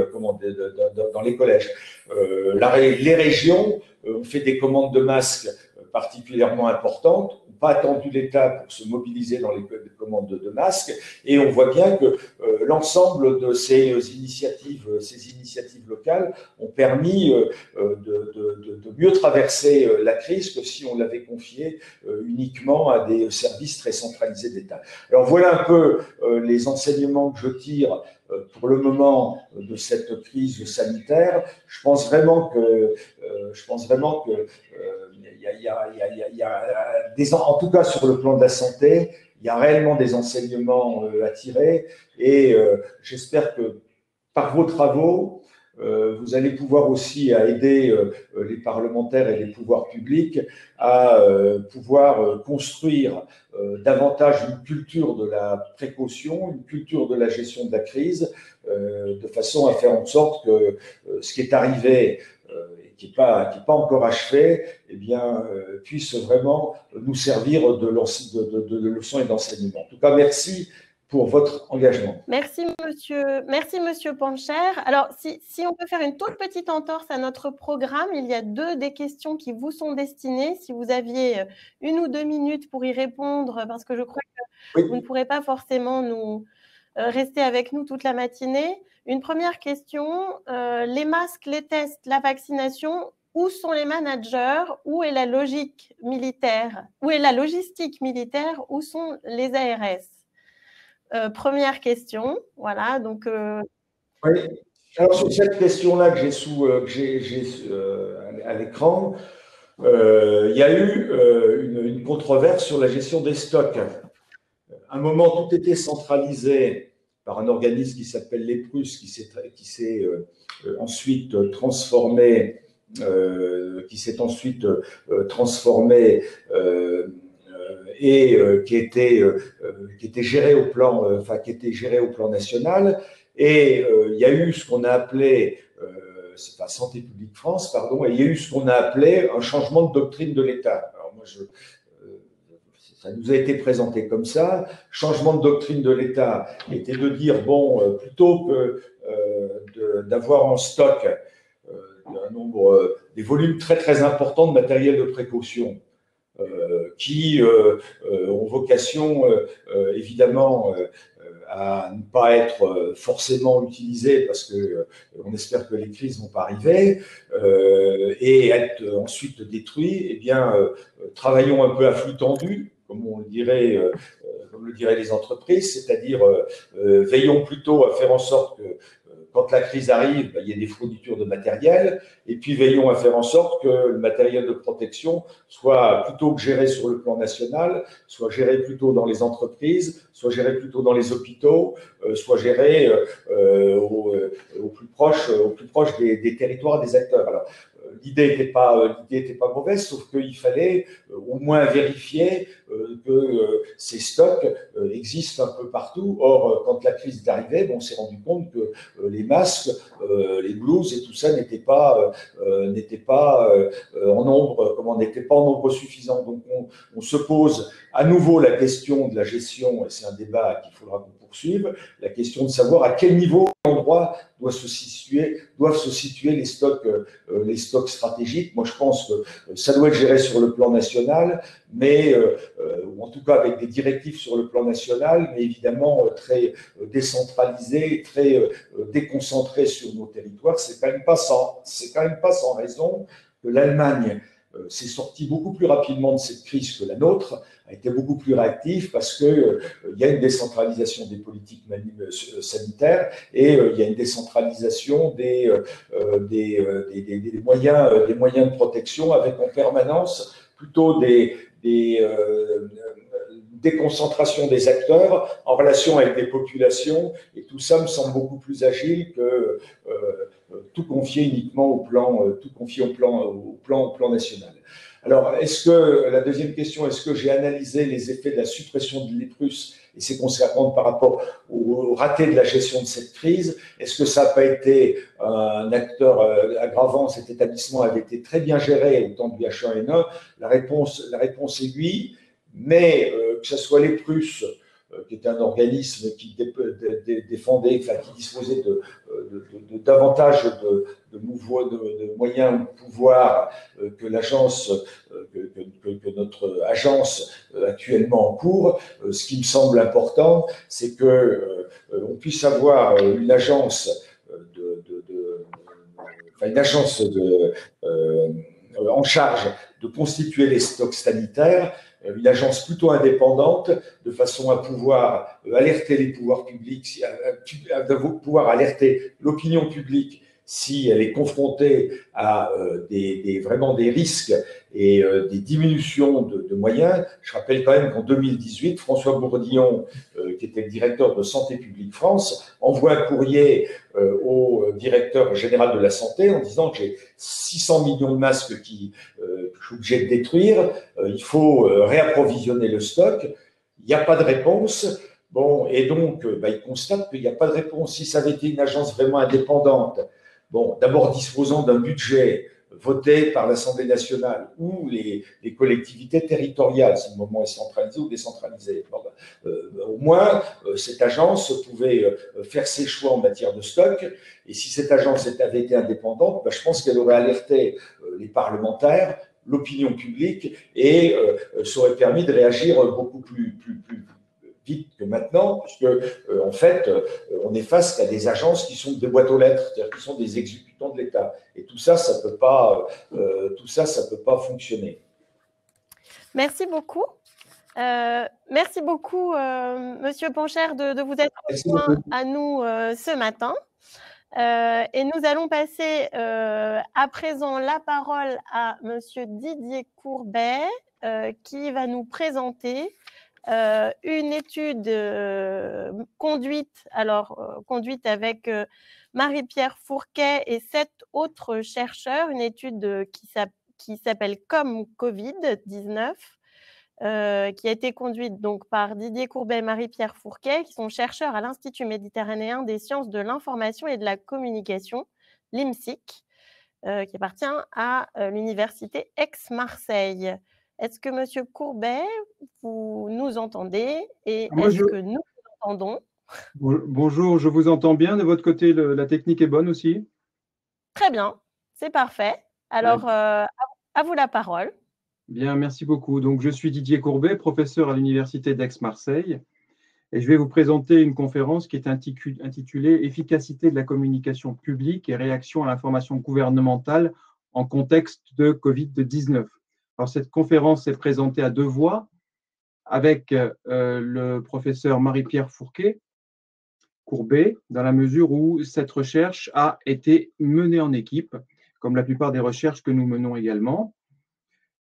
collèges. Les régions ont fait des commandes de masques particulièrement importantes, n'ont pas attendu l'État pour se mobiliser dans les commandes de masques, et on voit bien que l'ensemble de ces initiatives locales ont permis de mieux traverser la crise que si on l'avait confié uniquement à des services très centralisés d'État. Alors voilà un peu les enseignements que je tire pour le moment de cette crise sanitaire. Je pense vraiment que en tout cas sur le plan de la santé, il y a réellement des enseignements à tirer, et j'espère que par vos travaux, vous allez pouvoir aussi aider les parlementaires et les pouvoirs publics à pouvoir construire davantage une culture de la précaution, une culture de la gestion de la crise, de façon à faire en sorte que ce qui est arrivé et qui n'est pas encore achevé, eh bien, puisse vraiment nous servir de leçon et d'enseignement. En tout cas, merci pour votre engagement. Merci, monsieur Pancher. Alors, si on peut faire une toute petite entorse à notre programme, il y a des questions qui vous sont destinées. Si vous aviez 1 ou 2 minutes pour y répondre, parce que je crois que vous ne pourrez pas forcément rester avec nous toute la matinée. Une première question, les masques, les tests, la vaccination, où sont les managers? Où est la logique militaire? Où est la logistique militaire? Où sont les ARS? Première question, voilà. Donc, oui. Alors sur cette question-là que j'ai à l'écran, il y a eu une controverse sur la gestion des stocks. À un moment, tout était centralisé par un organisme qui s'appelle l'EPRUS, qui s'est ensuite transformé et qui était géré au plan national. Et il y a eu ce qu'on a appelé, c'est pas Santé publique France, pardon, et il y a eu ce qu'on a appelé un changement de doctrine de l'État. Alors moi, ça nous a été présenté comme ça. Changement de doctrine de l'État était de dire, bon, plutôt que d'avoir en stock des volumes très très importants de matériel de précaution, qui ont vocation évidemment à ne pas être forcément utilisés parce que on espère que les crises vont pas arriver, et être ensuite détruits. Eh bien, travaillons un peu à flux tendu, comme le diraient les entreprises, c'est-à-dire veillons plutôt à faire en sorte que quand la crise arrive, il y ait des fournitures de matériel, et puis veillons à faire en sorte que le matériel de protection soit, plutôt que géré sur le plan national, soit géré plutôt dans les entreprises, soit géré plutôt dans les hôpitaux, soit géré au plus proche des territoires, des acteurs. Alors, l'idée n'était pas mauvaise, sauf qu'il fallait au moins vérifier ces stocks existent un peu partout. Or, quand la crise est arrivée, on s'est rendu compte que les masques, les blouses et tout ça n'étaient pas en nombre, n'étaient pas en nombre suffisant. Donc, on se pose à nouveau la question de la gestion, et c'est un débat qu'il faudra qu'on poursuive, la question de savoir à quel niveau, endroit doivent se situer les stocks stratégiques. Moi, je pense que ça doit être géré sur le plan national, mais ou en tout cas avec des directives sur le plan national, mais évidemment très décentralisé, très déconcentré sur nos territoires. C'est quand même pas sans raison que l'Allemagne s'est sortie beaucoup plus rapidement de cette crise que la nôtre, a été beaucoup plus réactif parce qu'il y a une décentralisation des politiques sanitaires et il y a une décentralisation des moyens de protection avec en permanence plutôt des déconcentration des acteurs en relation avec des populations, et tout ça me semble beaucoup plus agile que tout confier uniquement au plan national. Alors, la deuxième question, est-ce que j'ai analysé les effets de la suppression de l'Eprus et ses conséquences par rapport au raté de la gestion de cette crise? Est-ce que ça n'a pas été un acteur aggravant? Cet établissement avait été très bien géré au temps du H1N1. La réponse est oui, mais que ce soit l'Eprus, qui est un organisme qui défendait, qui disposait de davantage de moyens ou de pouvoir que l'agence, que notre agence actuellement en cours. Ce qui me semble important, c'est que on puisse avoir une agence en charge de constituer les stocks sanitaires, une agence plutôt indépendante, de façon à pouvoir alerter les pouvoirs publics, à pouvoir alerter l'opinion publique si elle est confrontée à vraiment des risques et des diminutions de moyens. Je rappelle quand même qu'en 2018, François Bourdillon, qui était le directeur de Santé publique France, envoie un courrier au directeur général de la santé en disant que j'ai 600 millions de masques que je suis obligé de détruire, il faut réapprovisionner le stock. Il n'y a pas de réponse. Bon, et donc, il constate qu'il n'y a pas de réponse. Si ça avait été une agence vraiment indépendante, d'abord disposant d'un budget voté par l'Assemblée nationale ou les collectivités territoriales, si le moment est centralisé ou décentralisé. Au moins, cette agence pouvait faire ses choix en matière de stock. Et si cette agence avait été indépendante, je pense qu'elle aurait alerté les parlementaires, l'opinion publique, et ça aurait permis de réagir beaucoup plus vite que maintenant, puisque en fait, on est face à des agences qui sont des boîtes aux lettres, c'est-à-dire qui sont des exécutants de l'État. Et tout ça, ça peut pas fonctionner. Merci beaucoup. Merci beaucoup, Monsieur Pancher, de vous être joint à nous ce matin. Et nous allons passer à présent la parole à Monsieur Didier Courbet, qui va nous présenter une étude conduite avec Marie-Pierre Fourquet et 7 autres chercheurs, une étude qui s'appelle Comme Covid-19, qui a été conduite donc par Didier Courbet et Marie-Pierre Fourquet, qui sont chercheurs à l'Institut méditerranéen des sciences de l'information et de la communication, l'IMSIC, qui appartient à l'Université Aix-Marseille. Est-ce que Monsieur Courbet, vous nous entendez et est-ce que nous vous entendons? Bonjour, je vous entends bien. De votre côté, la technique est bonne aussi? Très bien, c'est parfait. Alors, à vous la parole. Bien, merci beaucoup. Donc, je suis Didier Courbet, professeur à l'Université d'Aix-Marseille, et je vais vous présenter une conférence qui est intitulée « Efficacité de la communication publique et réaction à l'information gouvernementale en contexte de Covid-19 ». Alors, cette conférence est présentée à 2 voix avec le professeur Marie-Pierre Courbet, dans la mesure où cette recherche a été menée en équipe, comme la plupart des recherches que nous menons également.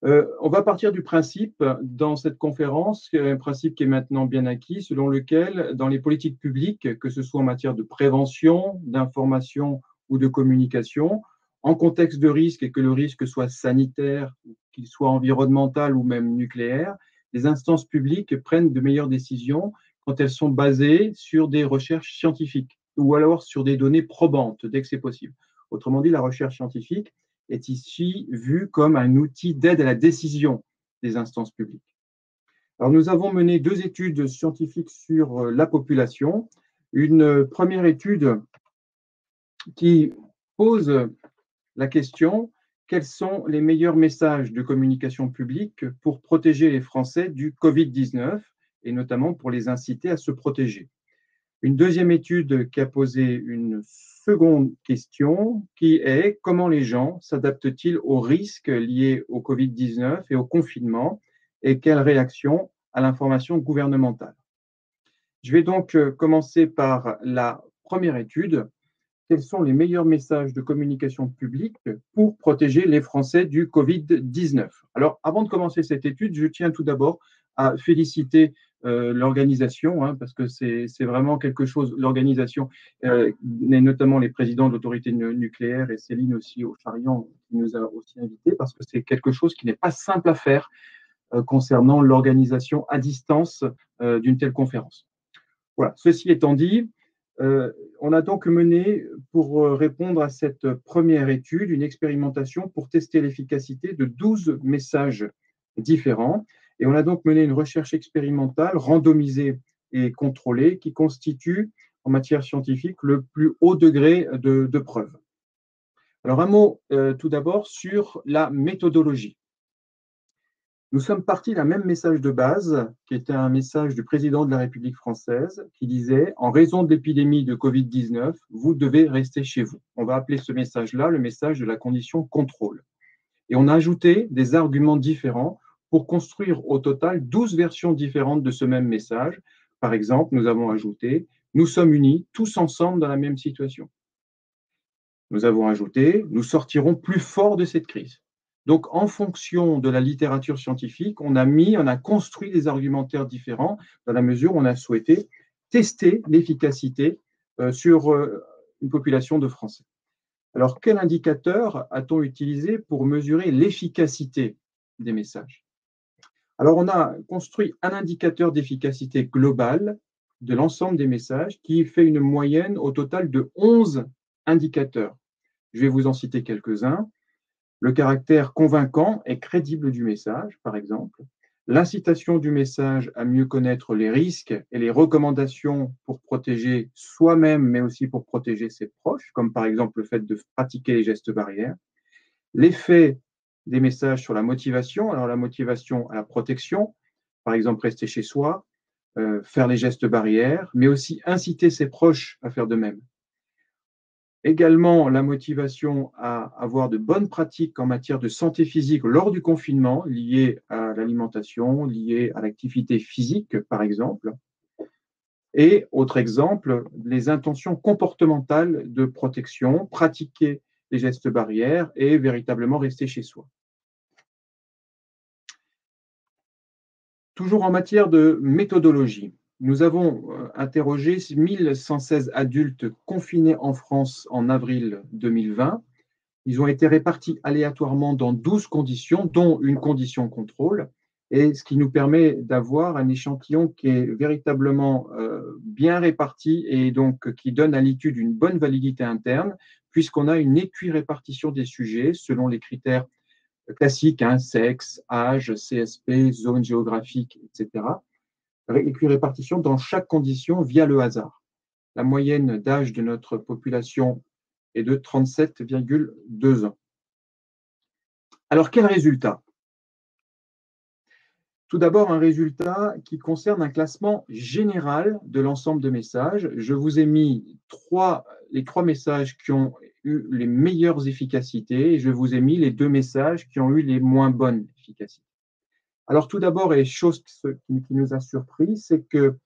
On va partir du principe dans cette conférence, un principe qui est maintenant bien acquis, selon lequel dans les politiques publiques, que ce soit en matière de prévention, d'information ou de communication, en contexte de risque et que le risque soit sanitaire, qu'il soit environnemental ou même nucléaire, les instances publiques prennent de meilleures décisions quand elles sont basées sur des recherches scientifiques ou alors sur des données probantes dès que c'est possible. Autrement dit, la recherche scientifique est ici vue comme un outil d'aide à la décision des instances publiques. Alors, nous avons mené 2 études scientifiques sur la population. Une première étude qui pose la question: quels sont les meilleurs messages de communication publique pour protéger les Français du Covid-19 et notamment pour les inciter à se protéger? Une deuxième étude qui a posé une seconde question qui est: comment les gens s'adaptent-ils aux risques liés au Covid-19 et au confinement et quelle réaction à l'information gouvernementale? Je vais donc commencer par la première étude. Quels sont les meilleurs messages de communication publique pour protéger les Français du Covid-19? Alors, avant de commencer cette étude, je tiens tout d'abord à féliciter l'organisation, parce que c'est vraiment quelque chose, l'organisation, et notamment les présidents de l'autorité nucléaire et Céline aussi au Charian, qui nous a aussi invités, parce que c'est quelque chose qui n'est pas simple à faire concernant l'organisation à distance d'une telle conférence. Voilà, ceci étant dit, on a donc mené, pour répondre à cette première étude, une expérimentation pour tester l'efficacité de 12 messages différents. Et on a donc mené une recherche expérimentale randomisée et contrôlée qui constitue, en matière scientifique, le plus haut degré de preuve. Alors, un mot tout d'abord sur la méthodologie. Nous sommes partis d'un même message de base, qui était un message du président de la République française, qui disait « En raison de l'épidémie de Covid-19, vous devez rester chez vous ». On va appeler ce message-là le message de la condition contrôle. Et on a ajouté des arguments différents pour construire au total 12 versions différentes de ce même message. Par exemple, nous avons ajouté « Nous sommes unis, tous ensemble dans la même situation ». Nous avons ajouté « Nous sortirons plus forts de cette crise ». Donc, en fonction de la littérature scientifique, on a construit des argumentaires différents dans la mesure où on a souhaité tester l'efficacité sur une population de Français. Alors, quel indicateur a-t-on utilisé pour mesurer l'efficacité des messages? Alors, on a construit un indicateur d'efficacité globale de l'ensemble des messages qui fait une moyenne au total de 11 indicateurs. Je vais vous en citer quelques-uns. Le caractère convaincant et crédible du message, par exemple, l'incitation du message à mieux connaître les risques et les recommandations pour protéger soi-même, mais aussi pour protéger ses proches, comme par exemple le fait de pratiquer les gestes barrières, l'effet des messages sur la motivation, alors la motivation à la protection, par exemple rester chez soi, faire les gestes barrières, mais aussi inciter ses proches à faire de même. Également, la motivation à avoir de bonnes pratiques en matière de santé physique lors du confinement, liées à l'alimentation, liées à l'activité physique, par exemple. Et, autre exemple, les intentions comportementales de protection, pratiquer les gestes barrières et véritablement rester chez soi. Toujours en matière de méthodologie, nous avons interrogé 1116 adultes confinés en France en avril 2020. Ils ont été répartis aléatoirement dans 12 conditions, dont une condition contrôle, et ce qui nous permet d'avoir un échantillon qui est véritablement bien réparti et donc qui donne à l'étude une bonne validité interne, puisqu'on a une équirépartition des sujets selon les critères classiques, sexe, âge, CSP, zone géographique, etc. Équirépartition dans chaque condition via le hasard. La moyenne d'âge de notre population est de 37,2 ans. Alors, quel résultat? Tout d'abord, un résultat qui concerne un classement général de l'ensemble de messages. Je vous ai mis les 3 messages qui ont eu les meilleures efficacités et je vous ai mis les 2 messages qui ont eu les moins bonnes efficacités. Alors, tout d'abord, et chose qui nous a surpris, c'est que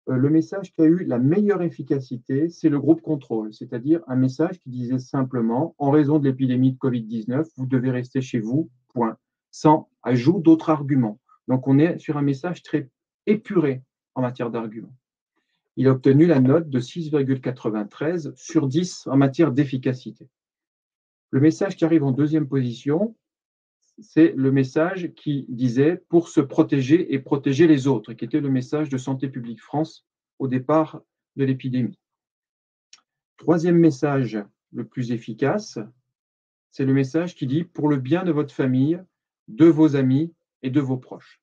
le message qui a eu la meilleure efficacité, c'est le groupe contrôle, c'est-à-dire un message qui disait simplement « En raison de l'épidémie de Covid-19, vous devez rester chez vous, point », sans ajout d'autres arguments. Donc, on est sur un message très épuré en matière d'arguments. Il a obtenu la note de 6,93 sur 10 en matière d'efficacité. Le message qui arrive en deuxième position, c'est le message qui disait « pour se protéger et protéger les autres », qui était le message de Santé publique France au départ de l'épidémie. Troisième message le plus efficace, c'est le message qui dit « pour le bien de votre famille, de vos amis et de vos proches ».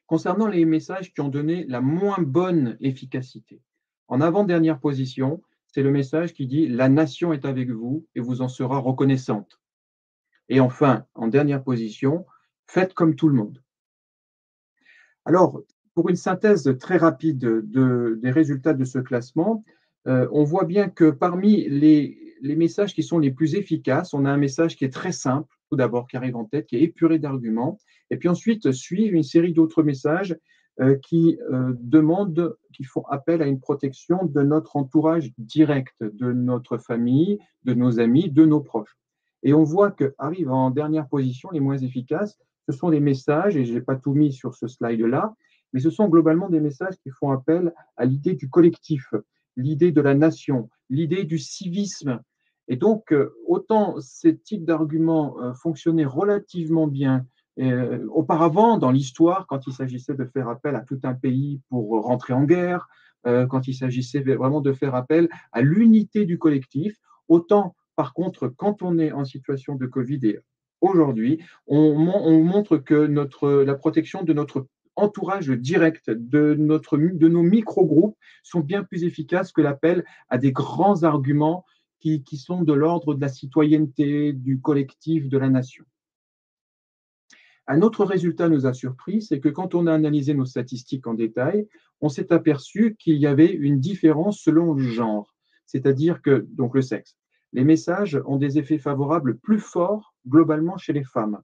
Concernant les messages qui ont donné la moins bonne efficacité, en avant-dernière position, c'est le message qui dit « la nation est avec vous et vous en sera reconnaissante ». Et enfin, en dernière position, « faites comme tout le monde ». Alors, pour une synthèse très rapide des résultats de ce classement, on voit bien que parmi les messages qui sont les plus efficaces, on a un message qui est très simple, tout d'abord, qui arrive en tête, qui est épuré d'arguments, et puis ensuite suivent une série d'autres messages qui font appel à une protection de notre entourage direct, de notre famille, de nos amis, de nos proches. Et on voit qu'arrivent en dernière position les moins efficaces, ce sont des messages, et je n'ai pas tout mis sur ce slide-là, mais ce sont globalement des messages qui font appel à l'idée du collectif, l'idée de la nation, l'idée du civisme. Et donc, autant ces types d'arguments fonctionnaient relativement bien auparavant dans l'histoire, quand il s'agissait de faire appel à tout un pays pour rentrer en guerre, quand il s'agissait vraiment de faire appel à l'unité du collectif, autant par contre, quand on est en situation de Covid et aujourd'hui, on montre que la protection de notre entourage direct, de nos micro-groupes sont bien plus efficaces que l'appel à des grands arguments qui sont de l'ordre de la citoyenneté, du collectif, de la nation. Un autre résultat nous a surpris, c'est que quand on a analysé nos statistiques en détail, on s'est aperçu qu'il y avait une différence selon le genre, c'est-à-dire que, donc le sexe. Les messages ont des effets favorables plus forts globalement chez les femmes.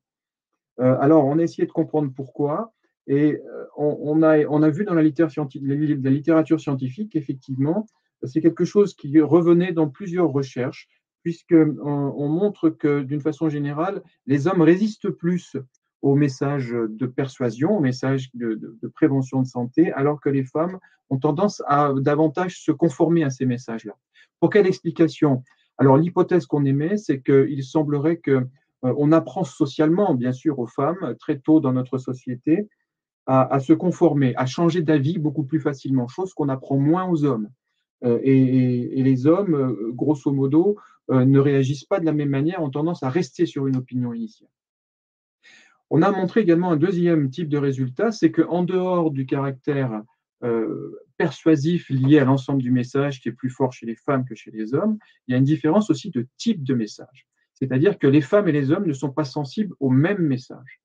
Alors, on a essayé de comprendre pourquoi, et on a vu dans la littérature scientifique qu'effectivement, c'est quelque chose qui revenait dans plusieurs recherches, puisqu'on montre que, d'une façon générale, les hommes résistent plus aux messages de persuasion, aux messages de prévention de santé, alors que les femmes ont tendance à davantage se conformer à ces messages-là. Pour quelle explication? Alors, l'hypothèse qu'on émet, c'est qu'il semblerait qu'on apprend socialement, bien sûr, aux femmes, très tôt dans notre société, à se conformer, à changer d'avis beaucoup plus facilement, chose qu'on apprend moins aux hommes. Et les hommes, grosso modo, ne réagissent pas de la même manière, ont tendance à rester sur une opinion initiale. On a montré également un deuxième type de résultat, c'est qu'en dehors du caractère persuasif lié à l'ensemble du message qui est plus fort chez les femmes que chez les hommes, il y a une différence aussi de type de message. C'est-à-dire que les femmes et les hommes ne sont pas sensibles au même message.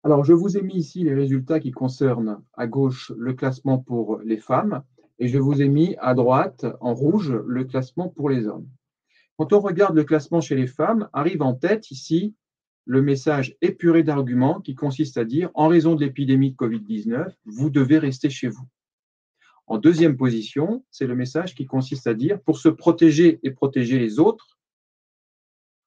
Alors, je vous ai mis ici les résultats qui concernent à gauche le classement pour les femmes et je vous ai mis à droite, en rouge, le classement pour les hommes. Quand on regarde le classement chez les femmes, arrive en tête ici le message épuré d'arguments qui consiste à dire « en raison de l'épidémie de Covid-19, vous devez rester chez vous ». En deuxième position, c'est le message qui consiste à dire « pour se protéger et protéger les autres ».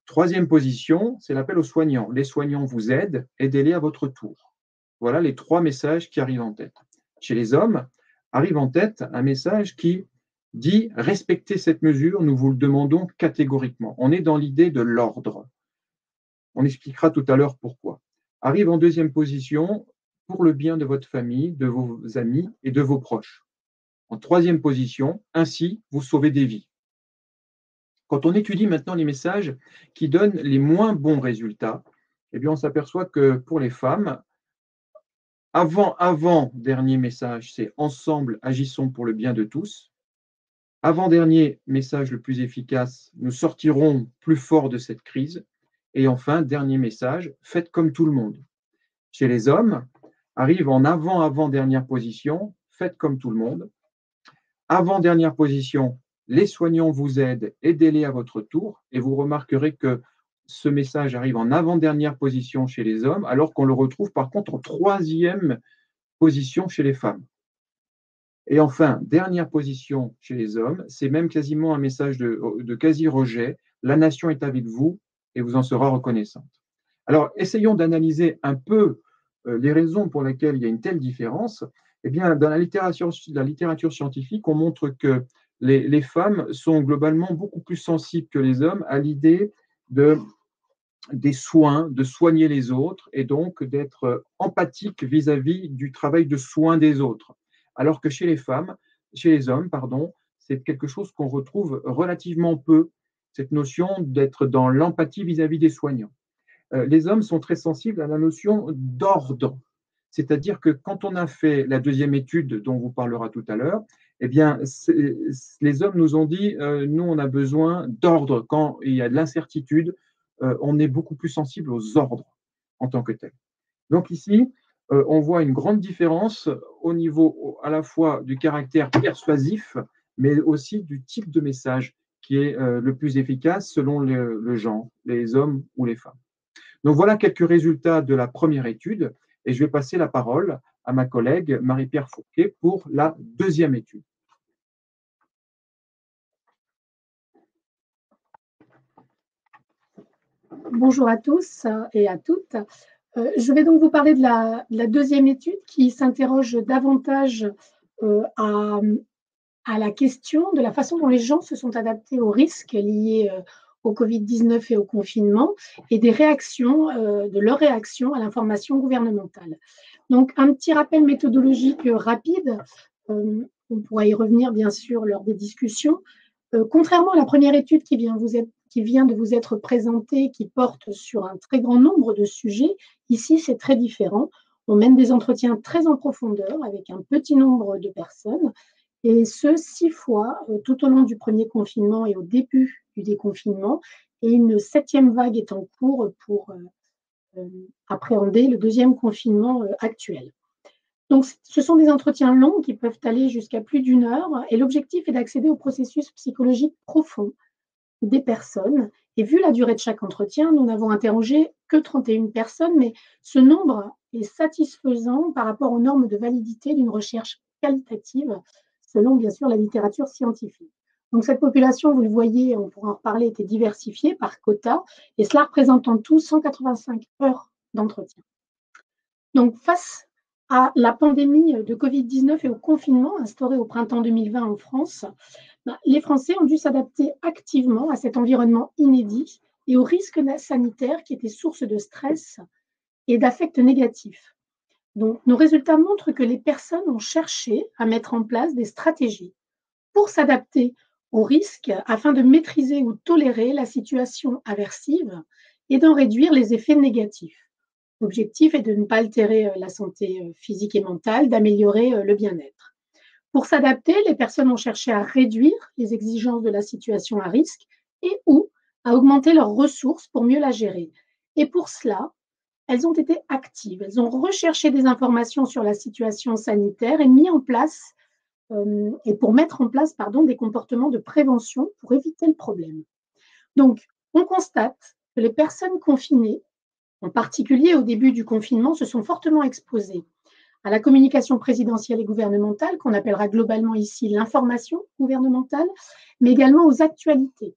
Troisième position, c'est l'appel aux soignants. Les soignants vous aident, aidez-les à votre tour. Voilà les trois messages qui arrivent en tête. Chez les hommes, arrive en tête un message qui dit « respectez cette mesure, nous vous le demandons catégoriquement ». On est dans l'idée de l'ordre. On expliquera tout à l'heure pourquoi. Arrive en deuxième position, pour le bien de votre famille, de vos amis et de vos proches. En troisième position, ainsi, vous sauvez des vies. Quand on étudie maintenant les messages qui donnent les moins bons résultats, eh bien on s'aperçoit que pour les femmes, avant-dernier message, c'est « ensemble, agissons pour le bien de tous ». Avant-dernier message le plus efficace, nous sortirons plus forts de cette crise. Et enfin, dernier message, faites comme tout le monde. Chez les hommes, arrive en avant-dernière position, faites comme tout le monde. Avant-dernière position, les soignants vous aident, aidez-les à votre tour. Et vous remarquerez que ce message arrive en avant-dernière position chez les hommes, alors qu'on le retrouve par contre en troisième position chez les femmes. Et enfin, dernière position chez les hommes, c'est même quasiment un message de quasi-rejet. La nation est avec vous et vous en sera reconnaissante. Alors, essayons d'analyser un peu les raisons pour lesquelles il y a une telle différence. Eh bien, dans la littérature scientifique, on montre que les, les femmes sont globalement beaucoup plus sensibles que les hommes à l'idée de des soins, de soigner les autres et donc d'être empathique vis-à-vis du travail de soin des autres. Alors que chez les hommes, pardon, c'est quelque chose qu'on retrouve relativement peu, cette notion d'être dans l'empathie vis-à-vis des soignants. Les hommes sont très sensibles à la notion d'ordre. C'est-à-dire que quand on a fait la deuxième étude dont on vous parlera tout à l'heure, eh bien, les hommes nous ont dit, nous, on a besoin d'ordre. Quand il y a de l'incertitude, on est beaucoup plus sensible aux ordres en tant que tel. Donc ici, on voit une grande différence au niveau à la fois du caractère persuasif, mais aussi du type de message qui est le plus efficace selon le genre, les hommes ou les femmes. Donc voilà quelques résultats de la première étude et je vais passer la parole à ma collègue Marie-Pierre Fourquet pour la deuxième étude. Bonjour à tous et à toutes. Je vais donc vous parler de la deuxième étude qui s'interroge davantage à la question de la façon dont les gens se sont adaptés aux risques liés au Covid-19 et au confinement et des réactions, de leur réaction à l'information gouvernementale. Donc, un petit rappel méthodologique rapide, on pourra y revenir bien sûr lors des discussions. Contrairement à la première étude qui vient de vous être présentée, qui porte sur un très grand nombre de sujets, ici c'est très différent. On mène des entretiens très en profondeur avec un petit nombre de personnes, et ce 6 fois tout au long du premier confinement et au début du déconfinement, et une 7e vague est en cours pour appréhender le deuxième confinement actuel. Donc, ce sont des entretiens longs qui peuvent aller jusqu'à plus d'1 heure et l'objectif est d'accéder au processus psychologique profond des personnes. Et vu la durée de chaque entretien, nous n'avons interrogé que 31 personnes, mais ce nombre est satisfaisant par rapport aux normes de validité d'une recherche qualitative, selon bien sûr la littérature scientifique. Donc cette population, vous le voyez, on pourra en reparler, était diversifiée par quota, et cela représente en tout 185 heures d'entretien. Donc face à la pandémie de Covid-19 et au confinement instauré au printemps 2020 en France, les Français ont dû s'adapter activement à cet environnement inédit et aux risques sanitaires qui étaient source de stress et d'affects négatifs. Donc, nos résultats montrent que les personnes ont cherché à mettre en place des stratégies pour s'adapter aux risques afin de maîtriser ou tolérer la situation aversive et d'en réduire les effets négatifs. L'objectif est de ne pas altérer la santé physique et mentale, d'améliorer le bien-être. Pour s'adapter, les personnes ont cherché à réduire les exigences de la situation à risque et ou à augmenter leurs ressources pour mieux la gérer. Et pour cela, elles ont été actives. Elles ont recherché des informations sur la situation sanitaire et pour mettre en place des comportements de prévention pour éviter le problème. Donc, on constate que les personnes confinées, en particulier au début du confinement, se sont fortement exposées à la communication présidentielle et gouvernementale, qu'on appellera globalement ici l'information gouvernementale, mais également aux actualités.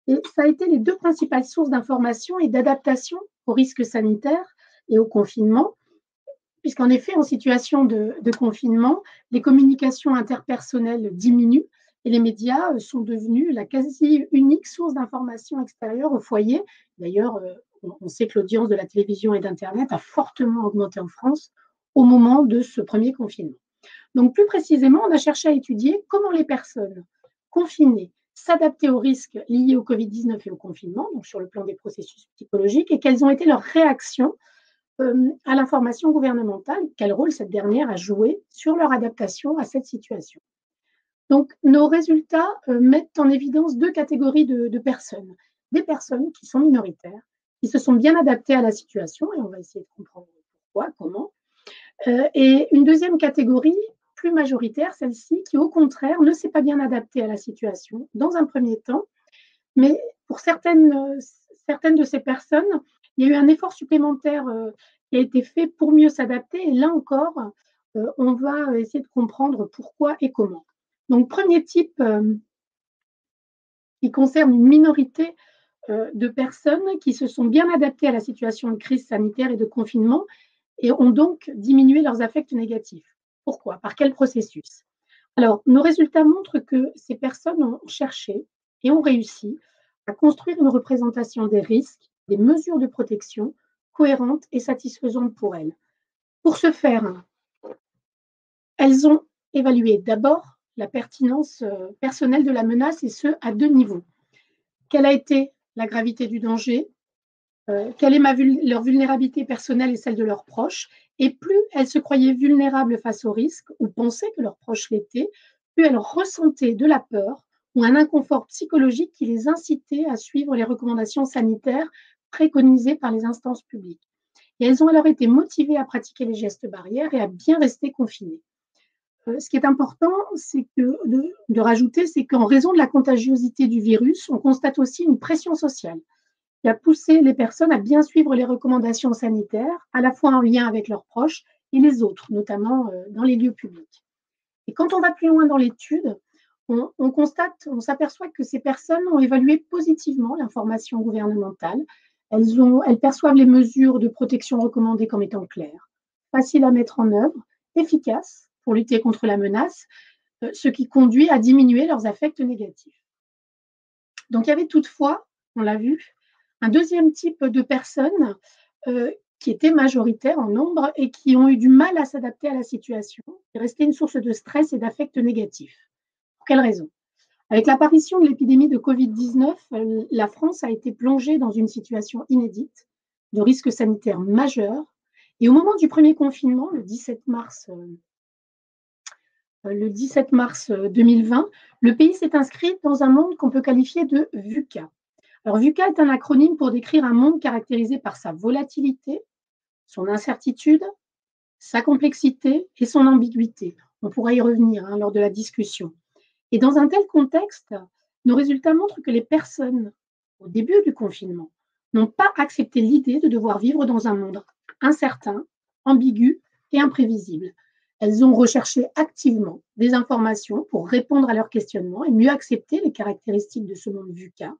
Et ça a été les deux principales sources d'information et d'adaptation aux risques sanitaires et au confinement, puisqu'en effet, en situation de confinement, les communications interpersonnelles diminuent et les médias sont devenus la quasi unique source d'information extérieure au foyer. D'ailleurs, on sait que l'audience de la télévision et d'Internet a fortement augmenté en France au moment de ce premier confinement. Donc, plus précisément, on a cherché à étudier comment les personnes confinées s'adaptaient aux risques liés au Covid-19 et au confinement, donc sur le plan des processus psychologiques, et quelles ont été leurs réactions à l'information gouvernementale, quel rôle cette dernière a joué sur leur adaptation à cette situation. Donc, nos résultats mettent en évidence deux catégories de personnes. Des personnes qui sont minoritaires, qui se sont bien adaptées à la situation, et on va essayer de comprendre pourquoi, comment. Et une deuxième catégorie, plus majoritaire, celle-ci, qui au contraire ne s'est pas bien adaptée à la situation dans un premier temps, mais pour certaines de ces personnes, il y a eu un effort supplémentaire qui a été fait pour mieux s'adapter, et là encore, on va essayer de comprendre pourquoi et comment. Donc, premier type qui concerne une minorité de personnes qui se sont bien adaptées à la situation de crise sanitaire et de confinement et ont donc diminué leurs affects négatifs. Pourquoi? Par quel processus? Alors, nos résultats montrent que ces personnes ont cherché et ont réussi à construire une représentation des risques des mesures de protection cohérentes et satisfaisantes pour elles. Pour ce faire, elles ont évalué d'abord la pertinence personnelle de la menace, et ce, à 2 niveaux. Quelle a été la gravité du danger? Quelle est leur vulnérabilité personnelle et celle de leurs proches? Et plus elles se croyaient vulnérables face au risque, ou pensaient que leurs proches l'étaient, plus elles ressentaient de la peur ou un inconfort psychologique qui les incitait à suivre les recommandations sanitaires préconisées par les instances publiques. Et elles ont alors été motivées à pratiquer les gestes barrières et à bien rester confinées. Ce qui est important, c'est de rajouter, c'est qu'en raison de la contagiosité du virus, on constate aussi une pression sociale qui a poussé les personnes à bien suivre les recommandations sanitaires, à la fois en lien avec leurs proches et les autres, notamment dans les lieux publics. Et quand on va plus loin dans l'étude, on s'aperçoit que ces personnes ont évalué positivement l'information gouvernementale. Elles perçoivent les mesures de protection recommandées comme étant claires, faciles à mettre en œuvre, efficaces pour lutter contre la menace, ce qui conduit à diminuer leurs affects négatifs. Donc il y avait toutefois, on l'a vu, un deuxième type de personnes qui étaient majoritaires en nombre et qui ont eu du mal à s'adapter à la situation, qui restait une source de stress et d'affects négatifs. Pour quelles raisons? Avec l'apparition de l'épidémie de Covid-19, la France a été plongée dans une situation inédite de risque sanitaire majeur. Et au moment du premier confinement, le 17 mars 2020, le pays s'est inscrit dans un monde qu'on peut qualifier de VUCA. Alors, VUCA est un acronyme pour décrire un monde caractérisé par sa volatilité, son incertitude, sa complexité et son ambiguïté. On pourra y revenir lors de la discussion. Et dans un tel contexte, nos résultats montrent que les personnes, au début du confinement, n'ont pas accepté l'idée de devoir vivre dans un monde incertain, ambigu et imprévisible. Elles ont recherché activement des informations pour répondre à leurs questionnements et mieux accepter les caractéristiques de ce monde VUCA.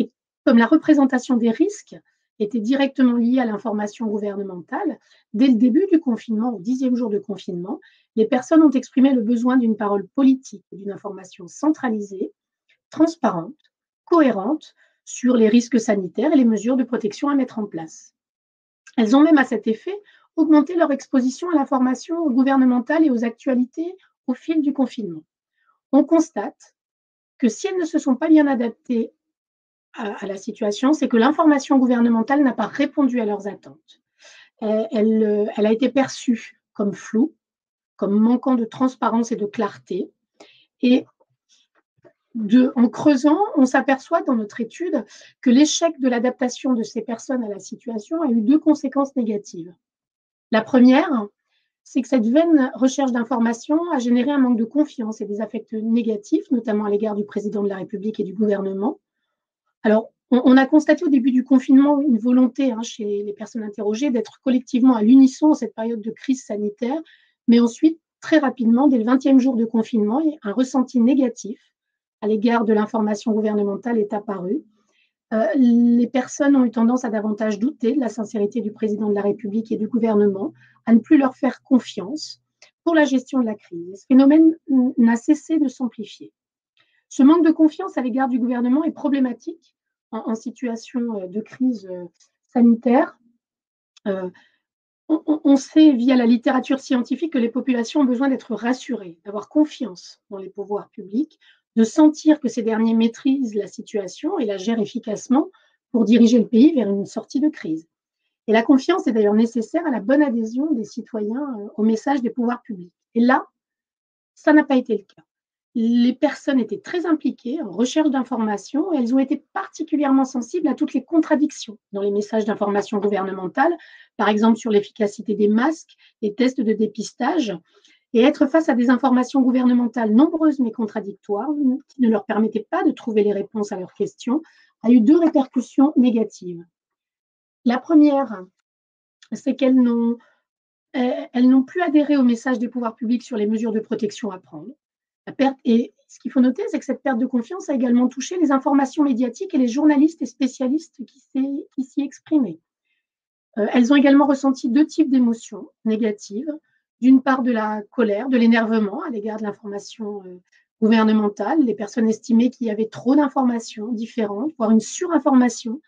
Et comme la représentation des risques était directement liée à l'information gouvernementale, dès le début du confinement, au 10e jour de confinement, les personnes ont exprimé le besoin d'une parole politique et d'une information centralisée, transparente, cohérente sur les risques sanitaires et les mesures de protection à mettre en place. Elles ont même à cet effet augmenté leur exposition à l'information gouvernementale et aux actualités au fil du confinement. On constate que si elles ne se sont pas bien adaptées à la situation, c'est que l'information gouvernementale n'a pas répondu à leurs attentes. Elle a été perçue comme floue, comme manquant de transparence et de clarté. Et en creusant, on s'aperçoit dans notre étude que l'échec de l'adaptation de ces personnes à la situation a eu 2 conséquences négatives. La première, c'est que cette vaine recherche d'informations a généré un manque de confiance et des affects négatifs, notamment à l'égard du président de la République et du gouvernement. Alors, on a constaté au début du confinement une volonté chez les personnes interrogées d'être collectivement à l'unisson en cette période de crise sanitaire, mais ensuite, très rapidement, dès le 20e jour de confinement, un ressenti négatif à l'égard de l'information gouvernementale est apparu. Les personnes ont eu tendance à davantage douter de la sincérité du président de la République et du gouvernement, à ne plus leur faire confiance pour la gestion de la crise. Ce phénomène n'a cessé de s'amplifier. Ce manque de confiance à l'égard du gouvernement est problématique en situation de crise sanitaire. On sait via la littérature scientifique que les populations ont besoin d'être rassurées, d'avoir confiance dans les pouvoirs publics, de sentir que ces derniers maîtrisent la situation et la gèrent efficacement pour diriger le pays vers une sortie de crise. Et la confiance est d'ailleurs nécessaire à la bonne adhésion des citoyens au message des pouvoirs publics. Et là, ça n'a pas été le cas. Les personnes étaient très impliquées en recherche d'informations et elles ont été particulièrement sensibles à toutes les contradictions dans les messages d'information gouvernementale, par exemple sur l'efficacité des masques, les tests de dépistage, et être face à des informations gouvernementales nombreuses mais contradictoires qui ne leur permettaient pas de trouver les réponses à leurs questions, a eu 2 répercussions négatives. La première, c'est qu'elles n'ont plus adhéré au message des pouvoirs publics sur les mesures de protection à prendre. Et ce qu'il faut noter, c'est que cette perte de confiance a également touché les informations médiatiques et les journalistes et spécialistes qui s'y exprimaient. Elles ont également ressenti 2 types d'émotions négatives. D'une part, de la colère, de l'énervement à l'égard de l'information gouvernementale. Les personnes estimaient qu'il y avait trop d'informations différentes, voire une surinformation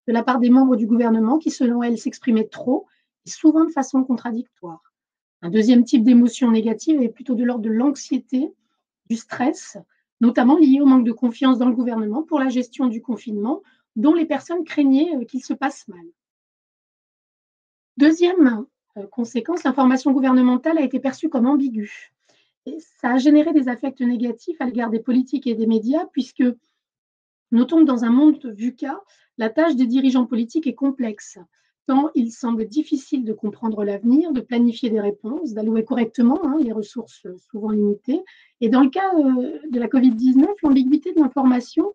de la part des membres du gouvernement qui, selon elle, s'exprimaient trop et souvent de façon contradictoire. Un deuxième type d'émotion négative est plutôt de l'ordre de l'anxiété, du stress, notamment lié au manque de confiance dans le gouvernement pour la gestion du confinement, dont les personnes craignaient qu'il se passe mal. Deuxième conséquence, l'information gouvernementale a été perçue comme ambiguë. Et ça a généré des affects négatifs à l'égard des politiques et des médias, puisque notons que dans un monde VUCA, la tâche des dirigeants politiques est complexe, tant il semble difficile de comprendre l'avenir, de planifier des réponses, d'allouer correctement les ressources souvent limitées. Et dans le cas de la Covid-19, l'ambiguïté de l'information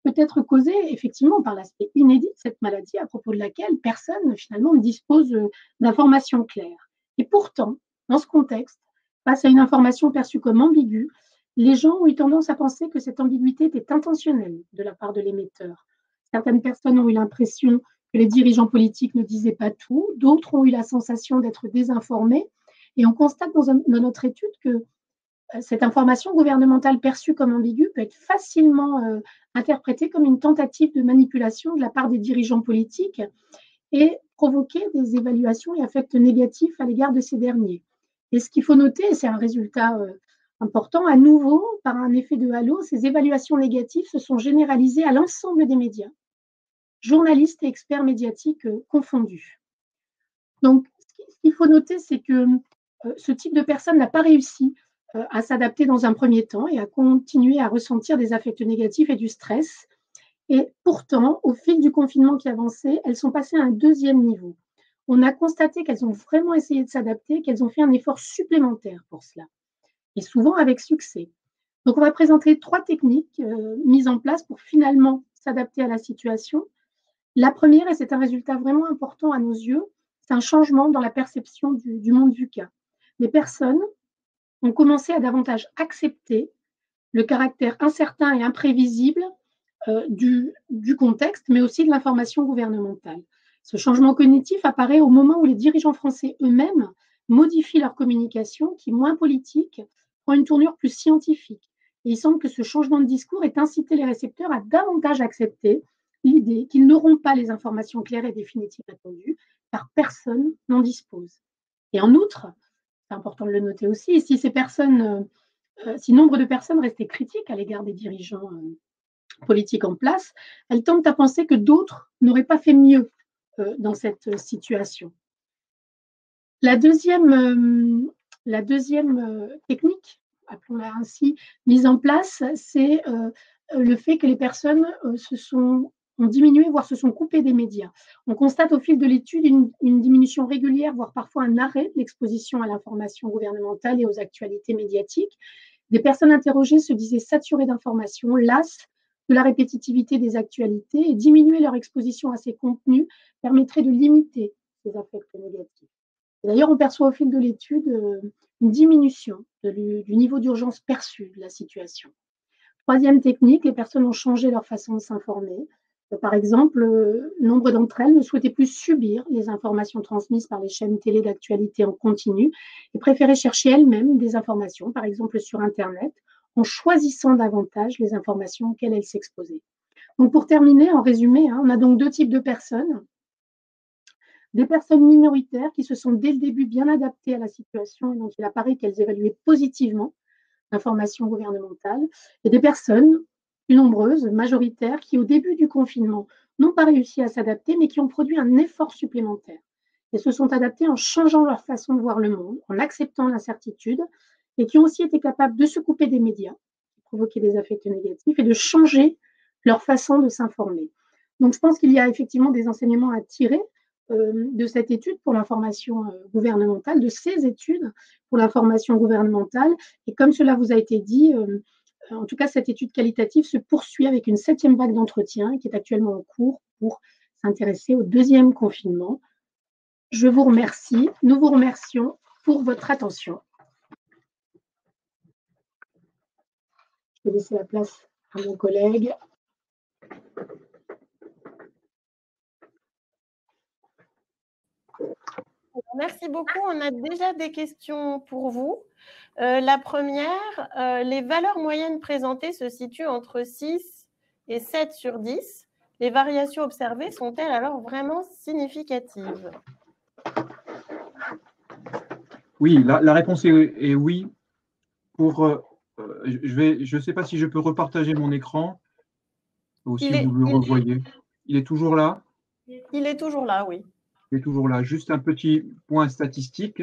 peut être causée effectivement par l'aspect inédit de cette maladie à propos de laquelle personne finalement ne dispose d'informations claires. Et pourtant, dans ce contexte, face à une information perçue comme ambiguë, les gens ont eu tendance à penser que cette ambiguïté était intentionnelle de la part de l'émetteur. Certaines personnes ont eu l'impression que les dirigeants politiques ne disaient pas tout, d'autres ont eu la sensation d'être désinformés, et on constate dans notre étude que cette information gouvernementale perçue comme ambiguë peut être facilement interprétée comme une tentative de manipulation de la part des dirigeants politiques et provoquer des évaluations et affects négatifs à l'égard de ces derniers. Et ce qu'il faut noter, et c'est un résultat important, à nouveau, par un effet de halo, ces évaluations négatives se sont généralisées à l'ensemble des médias, journalistes et experts médiatiques confondus. Donc, ce qu'il faut noter, c'est que ce type de personne n'a pas réussi à s'adapter dans un premier temps et à continuer à ressentir des affects négatifs et du stress. Et pourtant, au fil du confinement qui avançait, elles sont passées à un deuxième niveau. On a constaté qu'elles ont vraiment essayé de s'adapter, qu'elles ont fait un effort supplémentaire pour cela, et souvent avec succès. Donc, on va présenter 3 techniques mises en place pour finalement s'adapter à la situation. La première, et c'est un résultat vraiment important à nos yeux, c'est un changement dans la perception du monde VUCA. Les personnes ont commencé à davantage accepter le caractère incertain et imprévisible du contexte, mais aussi de l'information gouvernementale. Ce changement cognitif apparaît au moment où les dirigeants français eux-mêmes modifient leur communication, qui, moins politique, prend une tournure plus scientifique. Et il semble que ce changement de discours ait incité les récepteurs à davantage accepter l'idée qu'ils n'auront pas les informations claires et définitives attendues, car personne n'en dispose. Et en outre, c'est important de le noter aussi, si nombre de personnes restaient critiques à l'égard des dirigeants politiques en place, elles tendent à penser que d'autres n'auraient pas fait mieux dans cette situation. La deuxième technique, appelons-la ainsi, mise en place, c'est le fait que les personnes ont diminué, voire se sont coupées des médias. On constate au fil de l'étude une diminution régulière, voire parfois un arrêt de l'exposition à l'information gouvernementale et aux actualités médiatiques. Des personnes interrogées se disaient saturées d'informations, lasses de la répétitivité des actualités, et diminuer leur exposition à ces contenus permettrait de limiter ces affects négatifs. D'ailleurs, on perçoit au fil de l'étude une diminution du niveau d'urgence perçu de la situation. Troisième technique, les personnes ont changé leur façon de s'informer. Par exemple, nombre d'entre elles ne souhaitaient plus subir les informations transmises par les chaînes télé d'actualité en continu et préféraient chercher elles-mêmes des informations, par exemple sur Internet, en choisissant davantage les informations auxquelles elles s'exposaient. Donc pour terminer, en résumé, on a donc 2 types de personnes. Des personnes minoritaires qui se sont dès le début bien adaptées à la situation et dont il apparaît qu'elles évaluaient positivement l'information gouvernementale, et des personnes plus nombreuses, majoritaires, qui au début du confinement n'ont pas réussi à s'adapter, mais qui ont produit un effort supplémentaire et se sont adaptées en changeant leur façon de voir le monde, en acceptant l'incertitude, et qui ont aussi été capables de se couper des médias, qui provoquaient des affects négatifs, et de changer leur façon de s'informer. Donc je pense qu'il y a effectivement des enseignements à tirer de cette étude pour l'information gouvernementale, de ces études pour l'information gouvernementale. Et comme cela vous a été dit, en tout cas, cette étude qualitative se poursuit avec une 7e vague d'entretien qui est actuellement en cours pour s'intéresser au 2e confinement. Je vous remercie. Nous vous remercions pour votre attention. Je vais laisser la place à mon collègue. Merci beaucoup. On a déjà des questions pour vous. La première, les valeurs moyennes présentées se situent entre 6 et 7 sur 10. Les variations observées sont-elles alors vraiment significatives? Oui, la réponse est oui. Je ne sais pas si je peux repartager mon écran ou si vous le revoyez. Il est toujours là? Il est toujours là, oui. Il est toujours là. Juste un petit point statistique,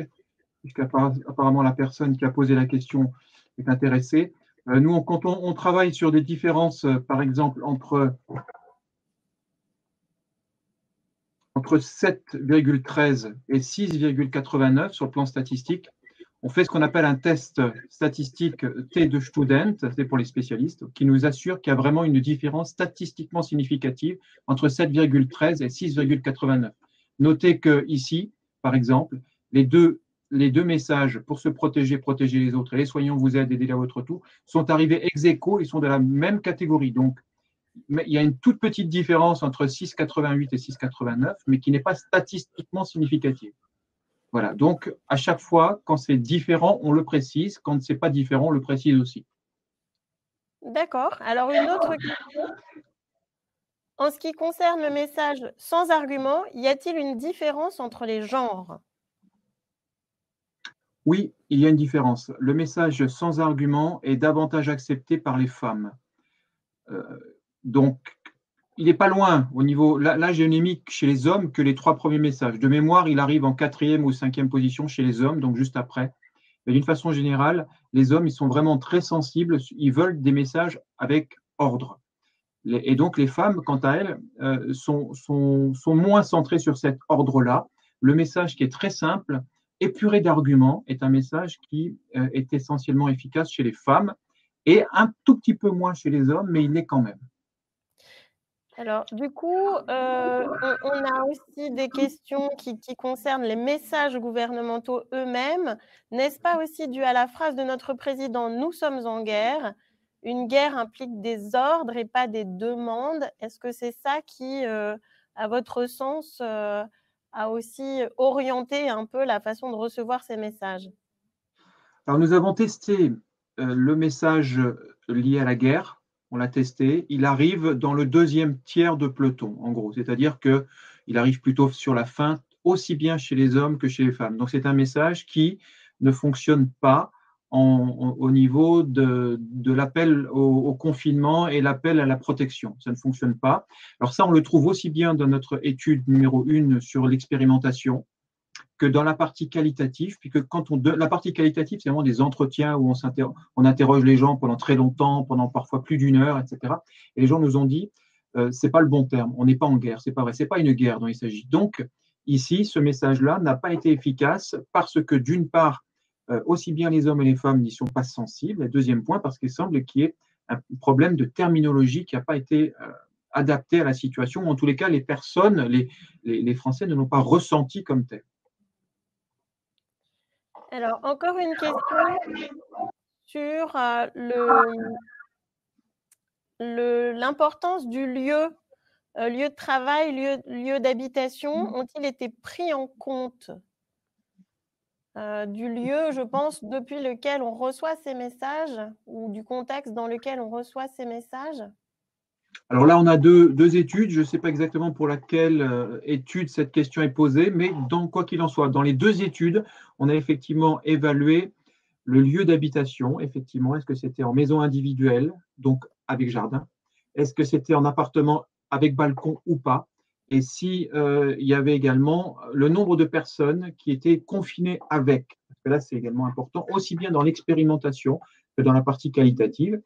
puisqu'apparemment la personne qui a posé la question est intéressée. Nous, quand on travaille sur des différences, par exemple, entre 7,13 et 6,89 sur le plan statistique, on fait ce qu'on appelle un test statistique T de Student, c'est pour les spécialistes, qui nous assure qu'il y a vraiment une différence statistiquement significative entre 7,13 et 6,89. Notez que ici, par exemple, les deux messages pour se protéger, protéger les autres, et les soignants vous aident, aidez à votre tour, sont arrivés ex aequo, ils sont de la même catégorie. Donc, il y a une toute petite différence entre 6,88 et 6,89, mais qui n'est pas statistiquement significative. Voilà, donc à chaque fois, quand c'est différent, on le précise. Quand ce n'est pas différent, on le précise aussi. D'accord. Alors, une autre question. En ce qui concerne le message sans argument, y a-t-il une différence entre les genres? Oui, il y a une différence. Le message sans argument est davantage accepté par les femmes. Donc, il n'est pas loin au niveau. Là, j'ai une émique chez les hommes que les 3 premiers messages. De mémoire, il arrive en 4e ou 5e position chez les hommes, donc juste après. Mais d'une façon générale, les hommes, ils sont vraiment très sensibles. Ils veulent des messages avec ordre. Et donc, les femmes, quant à elles, sont moins centrées sur cet ordre-là. Le message qui est très simple, épuré d'arguments, est un message qui est essentiellement efficace chez les femmes et un tout petit peu moins chez les hommes, mais il l'est quand même. Alors, du coup, on a aussi des questions qui concernent les messages gouvernementaux eux-mêmes. N'est-ce pas aussi dû à la phrase de notre président « Nous sommes en guerre ». Une guerre implique des ordres et pas des demandes. Est-ce que c'est ça qui, à votre sens, a aussi orienté un peu la façon de recevoir ces messages? Alors, nous avons testé le message lié à la guerre. On l'a testé. Il arrive dans le 2e tiers de peloton, en gros. C'est-à-dire qu'il arrive plutôt sur la fin, aussi bien chez les hommes que chez les femmes. Donc, c'est un message qui ne fonctionne pas au niveau de l'appel au confinement et l'appel à la protection. Ça ne fonctionne pas. Alors ça, on le trouve aussi bien dans notre étude numéro 1 sur l'expérimentation que dans la partie qualitative, puisque la partie qualitative, c'est vraiment des entretiens où on interroge les gens pendant très longtemps, pendant parfois plus d'1 heure, etc. Et les gens nous ont dit, c'est pas le bon terme, on n'est pas en guerre, c'est pas vrai, c'est pas une guerre dont il s'agit. Donc, ici, ce message-là n'a pas été efficace parce que d'une part, aussi bien les hommes et les femmes n'y sont pas sensibles. Et deuxième point, parce qu'il semble qu'il y ait un problème de terminologie qui n'a pas été adapté à la situation, ou en tous les cas, les personnes, les Français ne l'ont pas ressenti comme tel. Alors, encore une question sur l'importance du lieu de travail, lieu d'habitation. Ont-ils été pris en compte du lieu, je pense, depuis lequel on reçoit ces messages ou du contexte dans lequel on reçoit ces messages? Alors là, on a deux études. Je ne sais pas exactement pour laquelle étude cette question est posée, mais quoi qu'il en soit, dans les 2 études, on a effectivement évalué le lieu d'habitation. Effectivement, est-ce que c'était en maison individuelle, donc avec jardin? Est-ce que c'était en appartement avec balcon ou pas? Et si il y avait également le nombre de personnes qui étaient confinées avec, parce que là, c'est également important, aussi bien dans l'expérimentation que dans la partie qualitative.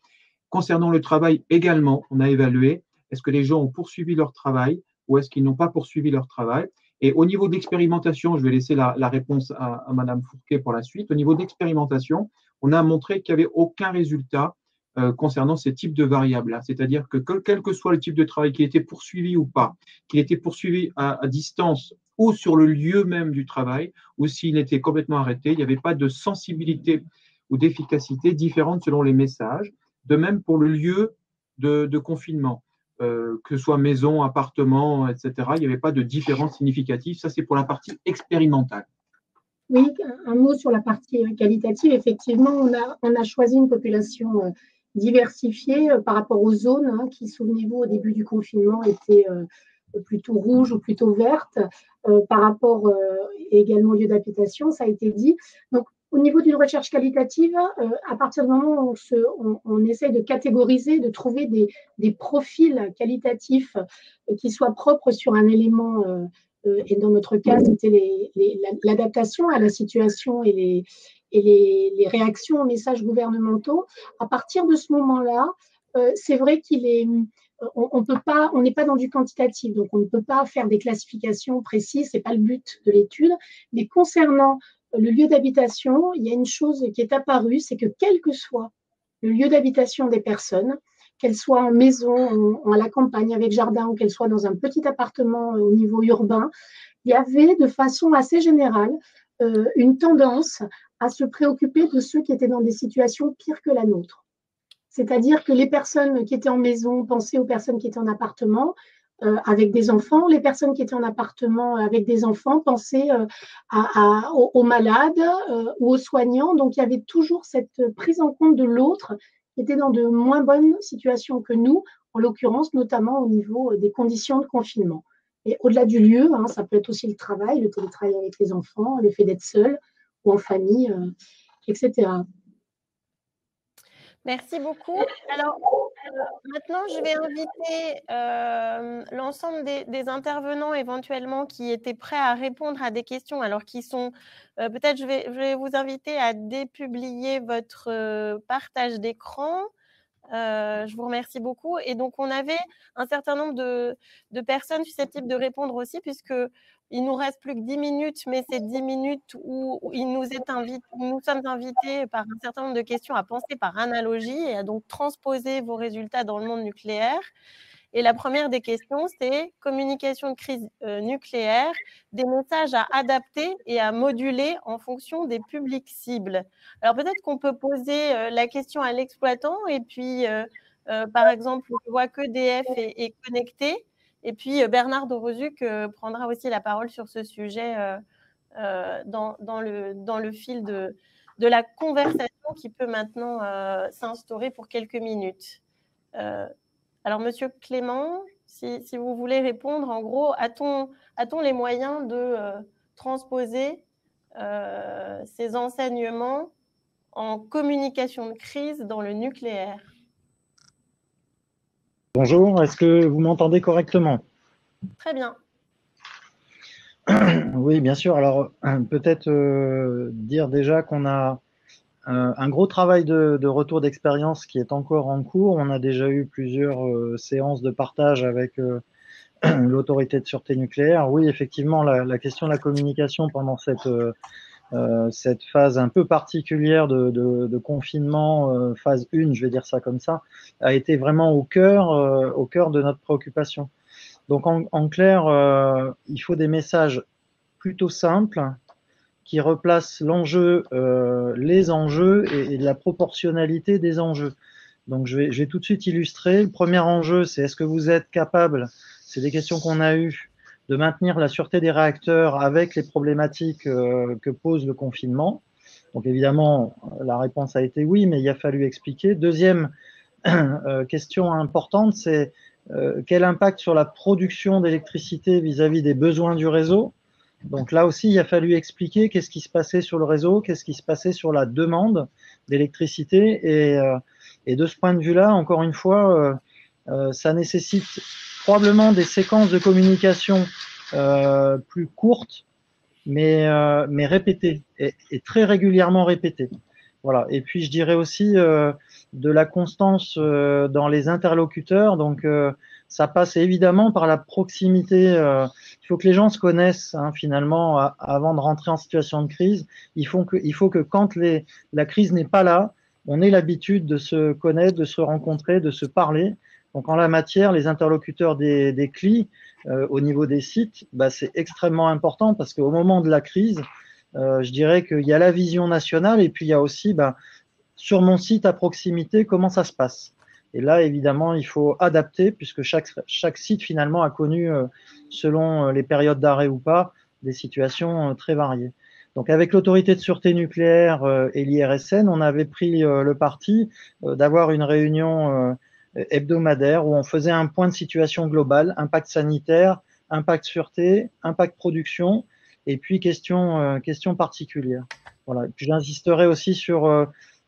Concernant le travail également, on a évalué est-ce que les gens ont poursuivi leur travail ou est-ce qu'ils n'ont pas poursuivi leur travail. Et au niveau d'expérimentation, je vais laisser la réponse à Madame Fourquet pour la suite. Au niveau d'expérimentation, on a montré qu'il n'y avait aucun résultat concernant ces types de variables-là. C'est-à-dire que quel que soit le type de travail, qu'il était poursuivi ou pas, qu'il était poursuivi à distance ou sur le lieu même du travail, ou s'il était complètement arrêté, il n'y avait pas de sensibilité ou d'efficacité différente selon les messages. De même pour le lieu de confinement, que ce soit maison, appartement, etc. Il n'y avait pas de différence significative. Ça, c'est pour la partie expérimentale. Oui, un mot sur la partie qualitative. Effectivement, on a choisi une population diversifié par rapport aux zones qui, souvenez-vous, au début du confinement étaient plutôt rouges ou plutôt vertes, par rapport également au lieu d'habitation, ça a été dit. Donc, au niveau d'une recherche qualitative, à partir du moment où on essaie de catégoriser, de trouver des profils qualitatifs qui soient propres sur un élément, et dans notre cas, c'était l'adaptation à la situation et les réactions aux messages gouvernementaux. À partir de ce moment-là, c'est vrai on n'est pas dans du quantitatif, donc on ne peut pas faire des classifications précises, ce n'est pas le but de l'étude. Mais concernant le lieu d'habitation, il y a une chose qui est apparue, c'est que quel que soit le lieu d'habitation des personnes, qu'elles soient en maison, à la campagne avec jardin, ou qu'elles soient dans un petit appartement au niveau urbain, il y avait de façon assez générale une tendance à se préoccuper de ceux qui étaient dans des situations pires que la nôtre. C'est-à-dire que les personnes qui étaient en maison pensaient aux personnes qui étaient en appartement avec des enfants. Les personnes qui étaient en appartement avec des enfants pensaient aux malades ou aux soignants. Donc, il y avait toujours cette prise en compte de l'autre qui était dans de moins bonnes situations que nous, en l'occurrence, notamment au niveau des conditions de confinement. Et au-delà du lieu, ça peut être aussi le travail, le télétravail avec les enfants, le fait d'être seul ou en famille, etc. Merci beaucoup. Alors, maintenant, je vais inviter l'ensemble des intervenants éventuellement qui étaient prêts à répondre à des questions, alors qui sont, peut-être je vais vous inviter à dépublier votre partage d'écran. Je vous remercie beaucoup. Et donc, on avait un certain nombre de personnes susceptibles de répondre aussi, puisqu'il nous reste plus que 10 minutes, mais c'est 10 minutes où nous sommes invités par un certain nombre de questions à penser par analogie et à donc transposer vos résultats dans le monde nucléaire. Et la première des questions, c'est communication de crise nucléaire, des messages à adapter et à moduler en fonction des publics cibles. Alors peut-être qu'on peut poser la question à l'exploitant et puis, par exemple, je vois qu'EDF est connecté. Et puis Bernard Dorozuc prendra aussi la parole sur ce sujet dans le fil de la conversation qui peut maintenant s'instaurer pour quelques minutes. Alors, Monsieur Clément, si vous voulez répondre, en gros, a-t-on les moyens de transposer ces enseignements en communication de crise dans le nucléaire? Bonjour, est-ce que vous m'entendez correctement? Très bien. Oui, bien sûr. Alors, peut-être dire déjà qu'on a un gros travail de retour d'expérience qui est encore en cours. On a déjà eu plusieurs séances de partage avec l'autorité de sûreté nucléaire. Oui, effectivement, la question de la communication pendant cette phase un peu particulière de confinement, phase 1, je vais dire ça comme ça, a été vraiment au cœur de notre préoccupation. Donc, en clair, il faut des messages plutôt simples qui replacent l'enjeu, les enjeux et la proportionnalité des enjeux. Donc, je vais tout de suite illustrer. Le premier enjeu, c'est est-ce que vous êtes capable, c'est des questions qu'on a eues, de maintenir la sûreté des réacteurs avec les problématiques que pose le confinement. Donc, évidemment, la réponse a été oui, mais il a fallu expliquer. Deuxième question importante, c'est quel impact sur la production d'électricité vis-à-vis des besoins du réseau. Donc là aussi, il a fallu expliquer qu'est-ce qui se passait sur le réseau, qu'est-ce qui se passait sur la demande d'électricité. Et de ce point de vue-là, encore une fois, ça nécessite probablement des séquences de communication plus courtes, mais répétées et très régulièrement répétées. Voilà. Et puis, je dirais aussi de la constance dans les interlocuteurs. Donc, ça passe évidemment par la proximité. Il faut que les gens se connaissent finalement avant de rentrer en situation de crise. Il faut que quand la crise n'est pas là, on ait l'habitude de se connaître, de se rencontrer, de se parler. Donc en la matière, les interlocuteurs des CLI au niveau des sites, c'est extrêmement important parce qu'au moment de la crise, je dirais qu'il y a la vision nationale et puis il y a aussi sur mon site à proximité, comment ça se passe. Et là, évidemment, il faut adapter puisque chaque site, finalement, a connu, selon les périodes d'arrêt ou pas, des situations très variées. Donc avec l'autorité de sûreté nucléaire et l'IRSN, on avait pris le parti d'avoir une réunion hebdomadaire où on faisait un point de situation global, impact sanitaire, impact sûreté, impact production, et puis questions particulières. Voilà. Et puis j'insisterai aussi sur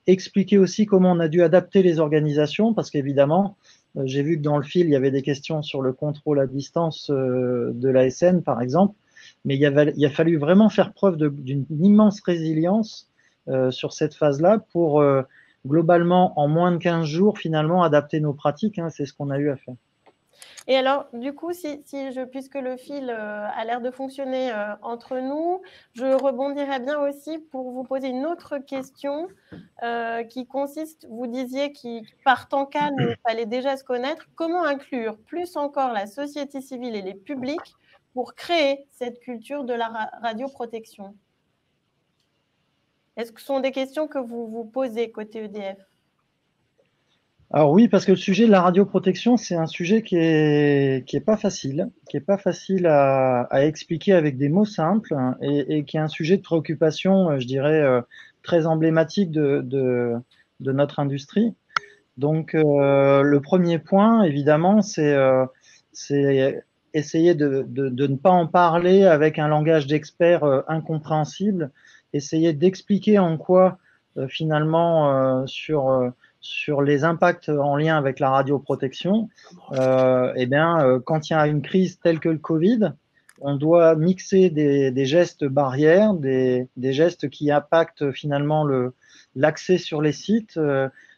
expliquer aussi comment on a dû adapter les organisations, parce qu'évidemment, j'ai vu que dans le fil, il y avait des questions sur le contrôle à distance de l'ASN, par exemple, mais il a fallu vraiment faire preuve d'une immense résilience sur cette phase-là pour globalement, en moins de 15 jours, finalement, adapter nos pratiques. Hein, c'est ce qu'on a eu à faire. Et alors, du coup, puisque le fil a l'air de fonctionner entre nous, je rebondirai bien aussi pour vous poser une autre question qui consiste, vous disiez que par temps calme, il fallait déjà se connaître. Comment inclure plus encore la société civile et les publics pour créer cette culture de la radioprotection? Est-ce que ce sont des questions que vous vous posez côté EDF? Alors oui, parce que le sujet de la radioprotection, c'est un sujet qui est pas facile, à expliquer avec des mots simples, hein, et qui est un sujet de préoccupation, je dirais, très emblématique de notre industrie. Donc le premier point, évidemment, c'est essayer de ne pas en parler avec un langage d'expert incompréhensible, essayer d'expliquer en quoi finalement sur les impacts en lien avec la radioprotection, quand il y a une crise telle que le Covid, on doit mixer des gestes barrières, des gestes qui impactent finalement l'accès sur les sites,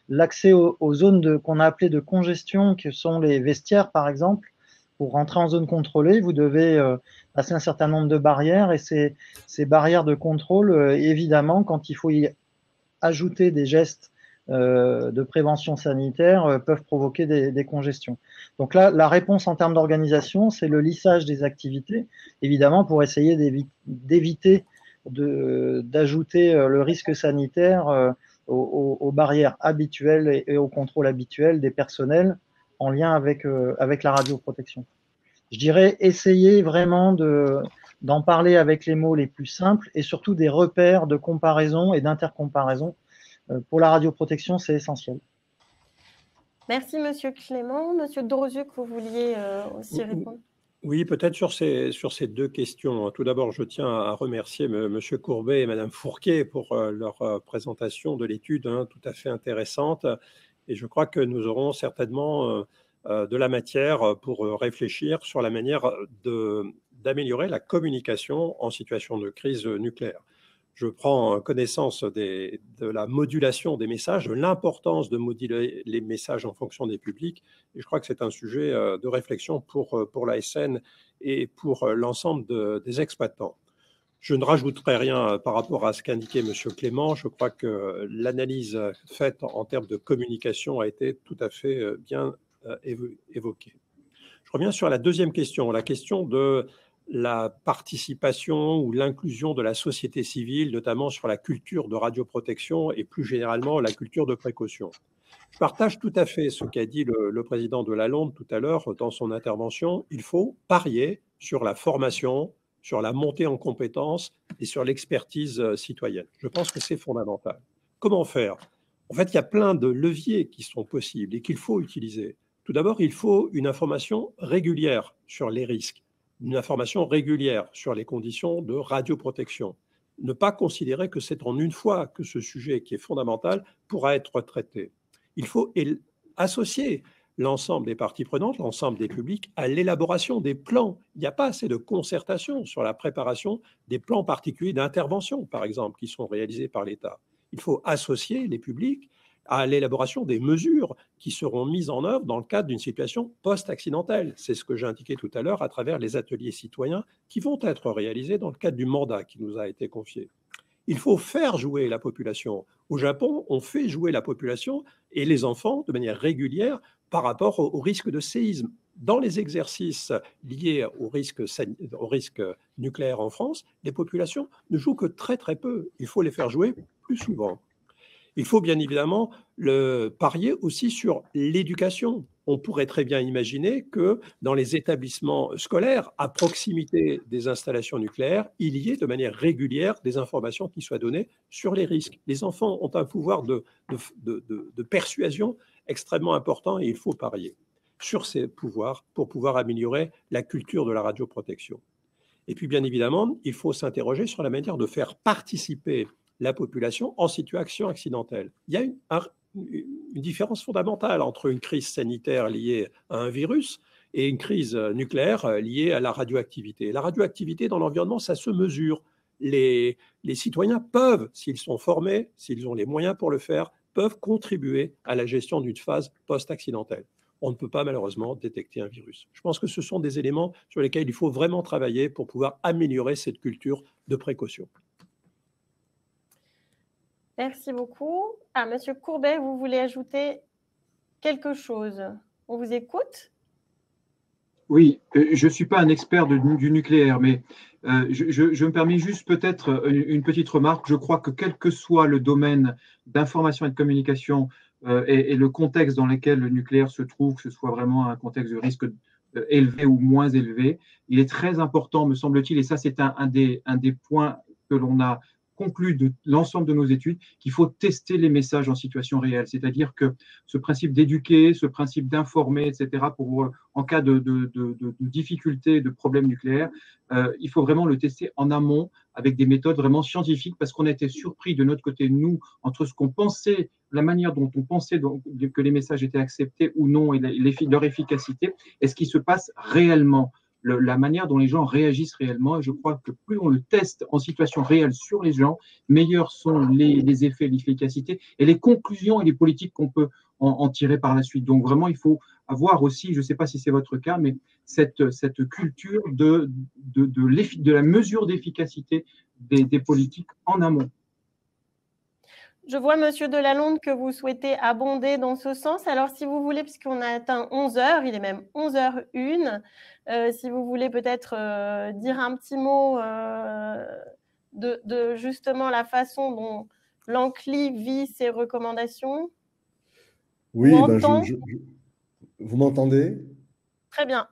l'accès aux zones qu'on a appelées de congestion, que sont les vestiaires par exemple. Pour rentrer en zone contrôlée, vous devez passer un certain nombre de barrières, et ces barrières de contrôle, évidemment, quand il faut y ajouter des gestes de prévention sanitaire, peuvent provoquer des congestions. Donc là, la réponse en termes d'organisation, c'est le lissage des activités, évidemment, pour essayer d'éviter d'ajouter le risque sanitaire aux barrières habituelles et au contrôle habituel des personnels en lien avec la radioprotection. Je dirais essayer vraiment d'en parler avec les mots les plus simples et surtout des repères de comparaison et d'intercomparaison. Pour la radioprotection, c'est essentiel. Merci, Monsieur Clément. Monsieur Drozuc, vous vouliez aussi répondre? Oui, peut-être sur ces deux questions. Tout d'abord, je tiens à remercier Monsieur Courbet et Madame Fourquet pour leur présentation de l'étude, hein, tout à fait intéressante. Et je crois que nous aurons certainement de la matière pour réfléchir sur la manière d'améliorer la communication en situation de crise nucléaire. Je prends connaissance de la modulation des messages, de l'importance de moduler les messages en fonction des publics. Et je crois que c'est un sujet de réflexion pour l'ASN et pour l'ensemble des exploitants. Je ne rajouterai rien par rapport à ce qu'indiquait M. Clément. Je crois que l'analyse faite en termes de communication a été tout à fait bien évoquée. Je reviens sur la deuxième question, la question de la participation ou l'inclusion de la société civile, notamment sur la culture de radioprotection et plus généralement la culture de précaution. Je partage tout à fait ce qu'a dit le président de Lalonde tout à l'heure dans son intervention. Il faut parier sur la formation, sur la montée en compétences et sur l'expertise citoyenne. Je pense que c'est fondamental. Comment faire? En fait, il y a plein de leviers qui sont possibles et qu'il faut utiliser. Tout d'abord, il faut une information régulière sur les risques, une information régulière sur les conditions de radioprotection. Ne pas considérer que c'est en une fois que ce sujet qui est fondamental pourra être traité. Il faut associer l'ensemble des parties prenantes, l'ensemble des publics, à l'élaboration des plans. Il n'y a pas assez de concertation sur la préparation des plans particuliers d'intervention, par exemple, qui sont réalisés par l'État. Il faut associer les publics à l'élaboration des mesures qui seront mises en œuvre dans le cadre d'une situation post-accidentelle. C'est ce que j'ai indiqué tout à l'heure à travers les ateliers citoyens qui vont être réalisés dans le cadre du mandat qui nous a été confié. Il faut faire jouer la population. Au Japon, on fait jouer la population et les enfants de manière régulière par rapport au risque de séisme. Dans les exercices liés au risque nucléaire en France, les populations ne jouent que très très peu. Il faut les faire jouer plus souvent. Il faut bien évidemment parier aussi sur l'éducation. On pourrait très bien imaginer que dans les établissements scolaires, à proximité des installations nucléaires, il y ait de manière régulière des informations qui soient données sur les risques. Les enfants ont un pouvoir de persuasion extrêmement important et il faut parier sur ces pouvoirs pour pouvoir améliorer la culture de la radioprotection. Et puis, bien évidemment, il faut s'interroger sur la manière de faire participer la population en situation accidentelle. Il y a une différence fondamentale entre une crise sanitaire liée à un virus et une crise nucléaire liée à la radioactivité. La radioactivité dans l'environnement, ça se mesure. Les citoyens peuvent, s'ils sont formés, s'ils ont les moyens pour le faire, peuvent contribuer à la gestion d'une phase post-accidentelle. On ne peut pas malheureusement détecter un virus. Je pense que ce sont des éléments sur lesquels il faut vraiment travailler pour pouvoir améliorer cette culture de précaution. Merci beaucoup. Monsieur Courbet, vous voulez ajouter quelque chose? On vous écoute? Oui, je ne suis pas un expert du nucléaire, mais je me permets juste peut-être une petite remarque. Je crois que quel que soit le domaine d'information et de communication et le contexte dans lequel le nucléaire se trouve, que ce soit vraiment un contexte de risque élevé ou moins élevé, il est très important, me semble-t-il, et ça c'est un des points que l'on a conclu de l'ensemble de nos études, qu'il faut tester les messages en situation réelle. C'est-à-dire que ce principe d'éduquer, ce principe d'informer, etc., pour, en cas de difficultés, de problèmes nucléaires, il faut vraiment le tester en amont avec des méthodes vraiment scientifiques parce qu'on a été surpris de notre côté, nous, entre ce qu'on pensait, la manière dont on pensait que les messages étaient acceptés ou non et leur efficacité et ce qui se passe réellement. La manière dont les gens réagissent réellement. Et je crois que plus on le teste en situation réelle sur les gens, meilleurs sont les effets, l'efficacité et les conclusions et les politiques qu'on peut en tirer par la suite. Donc vraiment, il faut avoir aussi, je ne sais pas si c'est votre cas, mais cette culture de la mesure d'efficacité des politiques en amont. Je vois, Monsieur Delalonde, que vous souhaitez abonder dans ce sens. Alors, si vous voulez, puisqu'on a atteint 11 heures, il est même 11h01, si vous voulez peut-être dire un petit mot de justement la façon dont l'ANCLI vit ses recommandations. Oui, vous m'entendez? Très bien.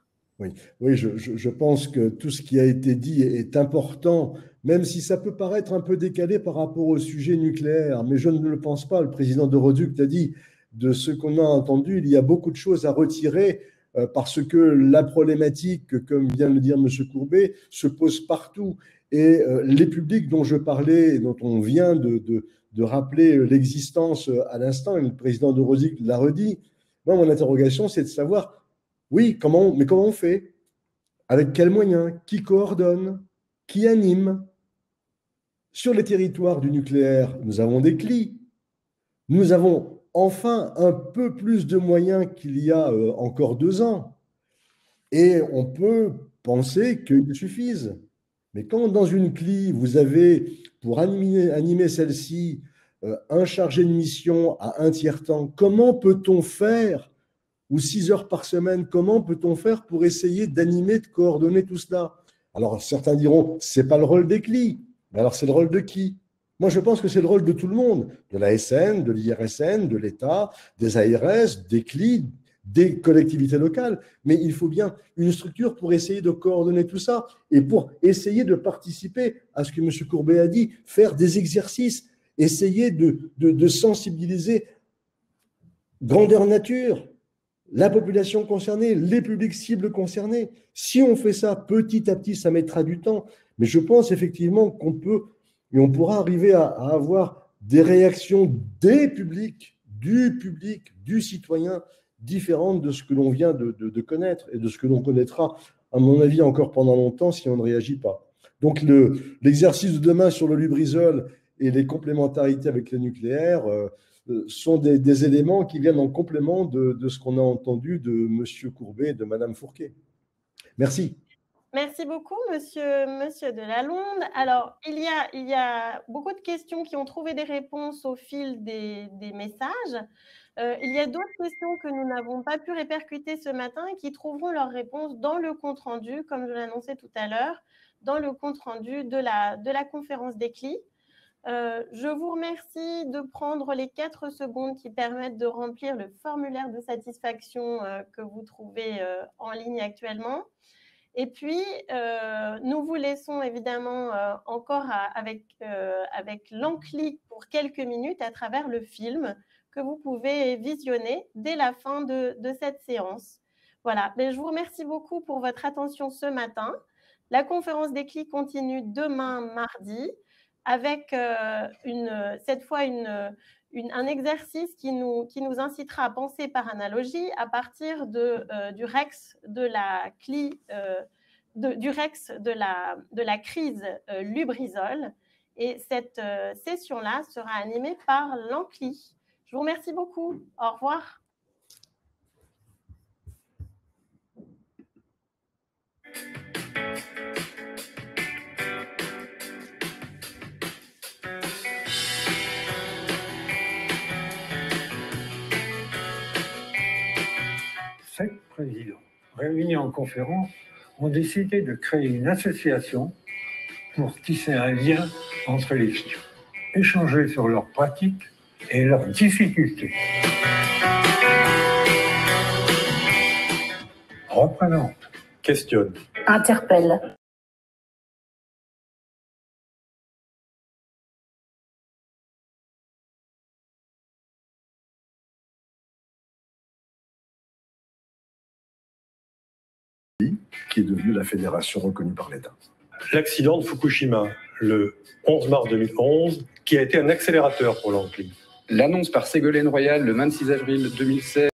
Oui, je pense que tout ce qui a été dit est important, même si ça peut paraître un peu décalé par rapport au sujet nucléaire, mais je ne le pense pas. Le président de Roduc l'a dit, de ce qu'on a entendu, il y a beaucoup de choses à retirer parce que la problématique, comme vient de le dire M. Courbet, se pose partout. Et les publics dont je parlais, dont on vient de rappeler l'existence à l'instant, et le président de Roduc l'a redit, moi, mon interrogation, c'est de savoir oui, mais comment on fait? Avec quels moyens? Qui coordonne? Qui anime? Sur les territoires du nucléaire, nous avons des CLI. Nous avons enfin un peu plus de moyens qu'il y a encore 2 ans. Et on peut penser qu'ils suffisent. Mais quand dans une CLI, vous avez, pour animer celle-ci, un chargé de mission à un tiers-temps, comment peut-on faire ou 6 heures par semaine, comment peut-on faire pour essayer d'animer, de coordonner tout cela? Alors, certains diront, ce n'est pas le rôle des CLI. Mais alors, c'est le rôle de qui? Moi, je pense que c'est le rôle de tout le monde, de la SN, de l'IRSN, de l'État, des ARS, des CLI, des collectivités locales. Mais il faut bien une structure pour essayer de coordonner tout ça et pour essayer de participer à ce que M. Courbet a dit, faire des exercices, essayer de sensibiliser grandeur nature, la population concernée, les publics cibles concernés. Si on fait ça petit à petit, ça mettra du temps. Mais je pense effectivement qu'on peut et on pourra arriver à avoir des réactions des publics, du citoyen, différentes de ce que l'on vient de connaître et de ce que l'on connaîtra, à mon avis, encore pendant longtemps si on ne réagit pas. Donc l'exercice de demain sur le Lubrizol et les complémentarités avec le nucléaire sont des éléments qui viennent en complément de ce qu'on a entendu de M. Courbet et de Mme Fourquet. Merci. Merci beaucoup, monsieur Delalonde. Alors, il y a beaucoup de questions qui ont trouvé des réponses au fil des messages. Il y a d'autres questions que nous n'avons pas pu répercuter ce matin et qui trouveront leur réponse dans le compte-rendu, comme je l'annonçais tout à l'heure, dans le compte-rendu de la conférence des CLI. Je vous remercie de prendre les 4 secondes qui permettent de remplir le formulaire de satisfaction que vous trouvez en ligne actuellement. Et puis, nous vous laissons évidemment encore avec l'Ancli pour quelques minutes à travers le film que vous pouvez visionner dès la fin de cette séance. Voilà, mais je vous remercie beaucoup pour votre attention ce matin. La conférence des CLI continue demain mardi avec cette fois un exercice qui nous incitera à penser par analogie à partir du REX de la CLI, du REX de la crise Lubrizol. Et cette session-là sera animée par l'Ancli. Je vous remercie beaucoup. Au revoir. Sept présidents réunis en conférence ont décidé de créer une association pour tisser un lien entre les clients, échanger sur leurs pratiques et leurs difficultés. Représente, questionne, interpelle. Qui est devenue la fédération reconnue par l'État. L'accident de Fukushima, le 11 mars 2011, qui a été un accélérateur pour l'Ancli. L'annonce par Ségolène Royal le 26 avril 2016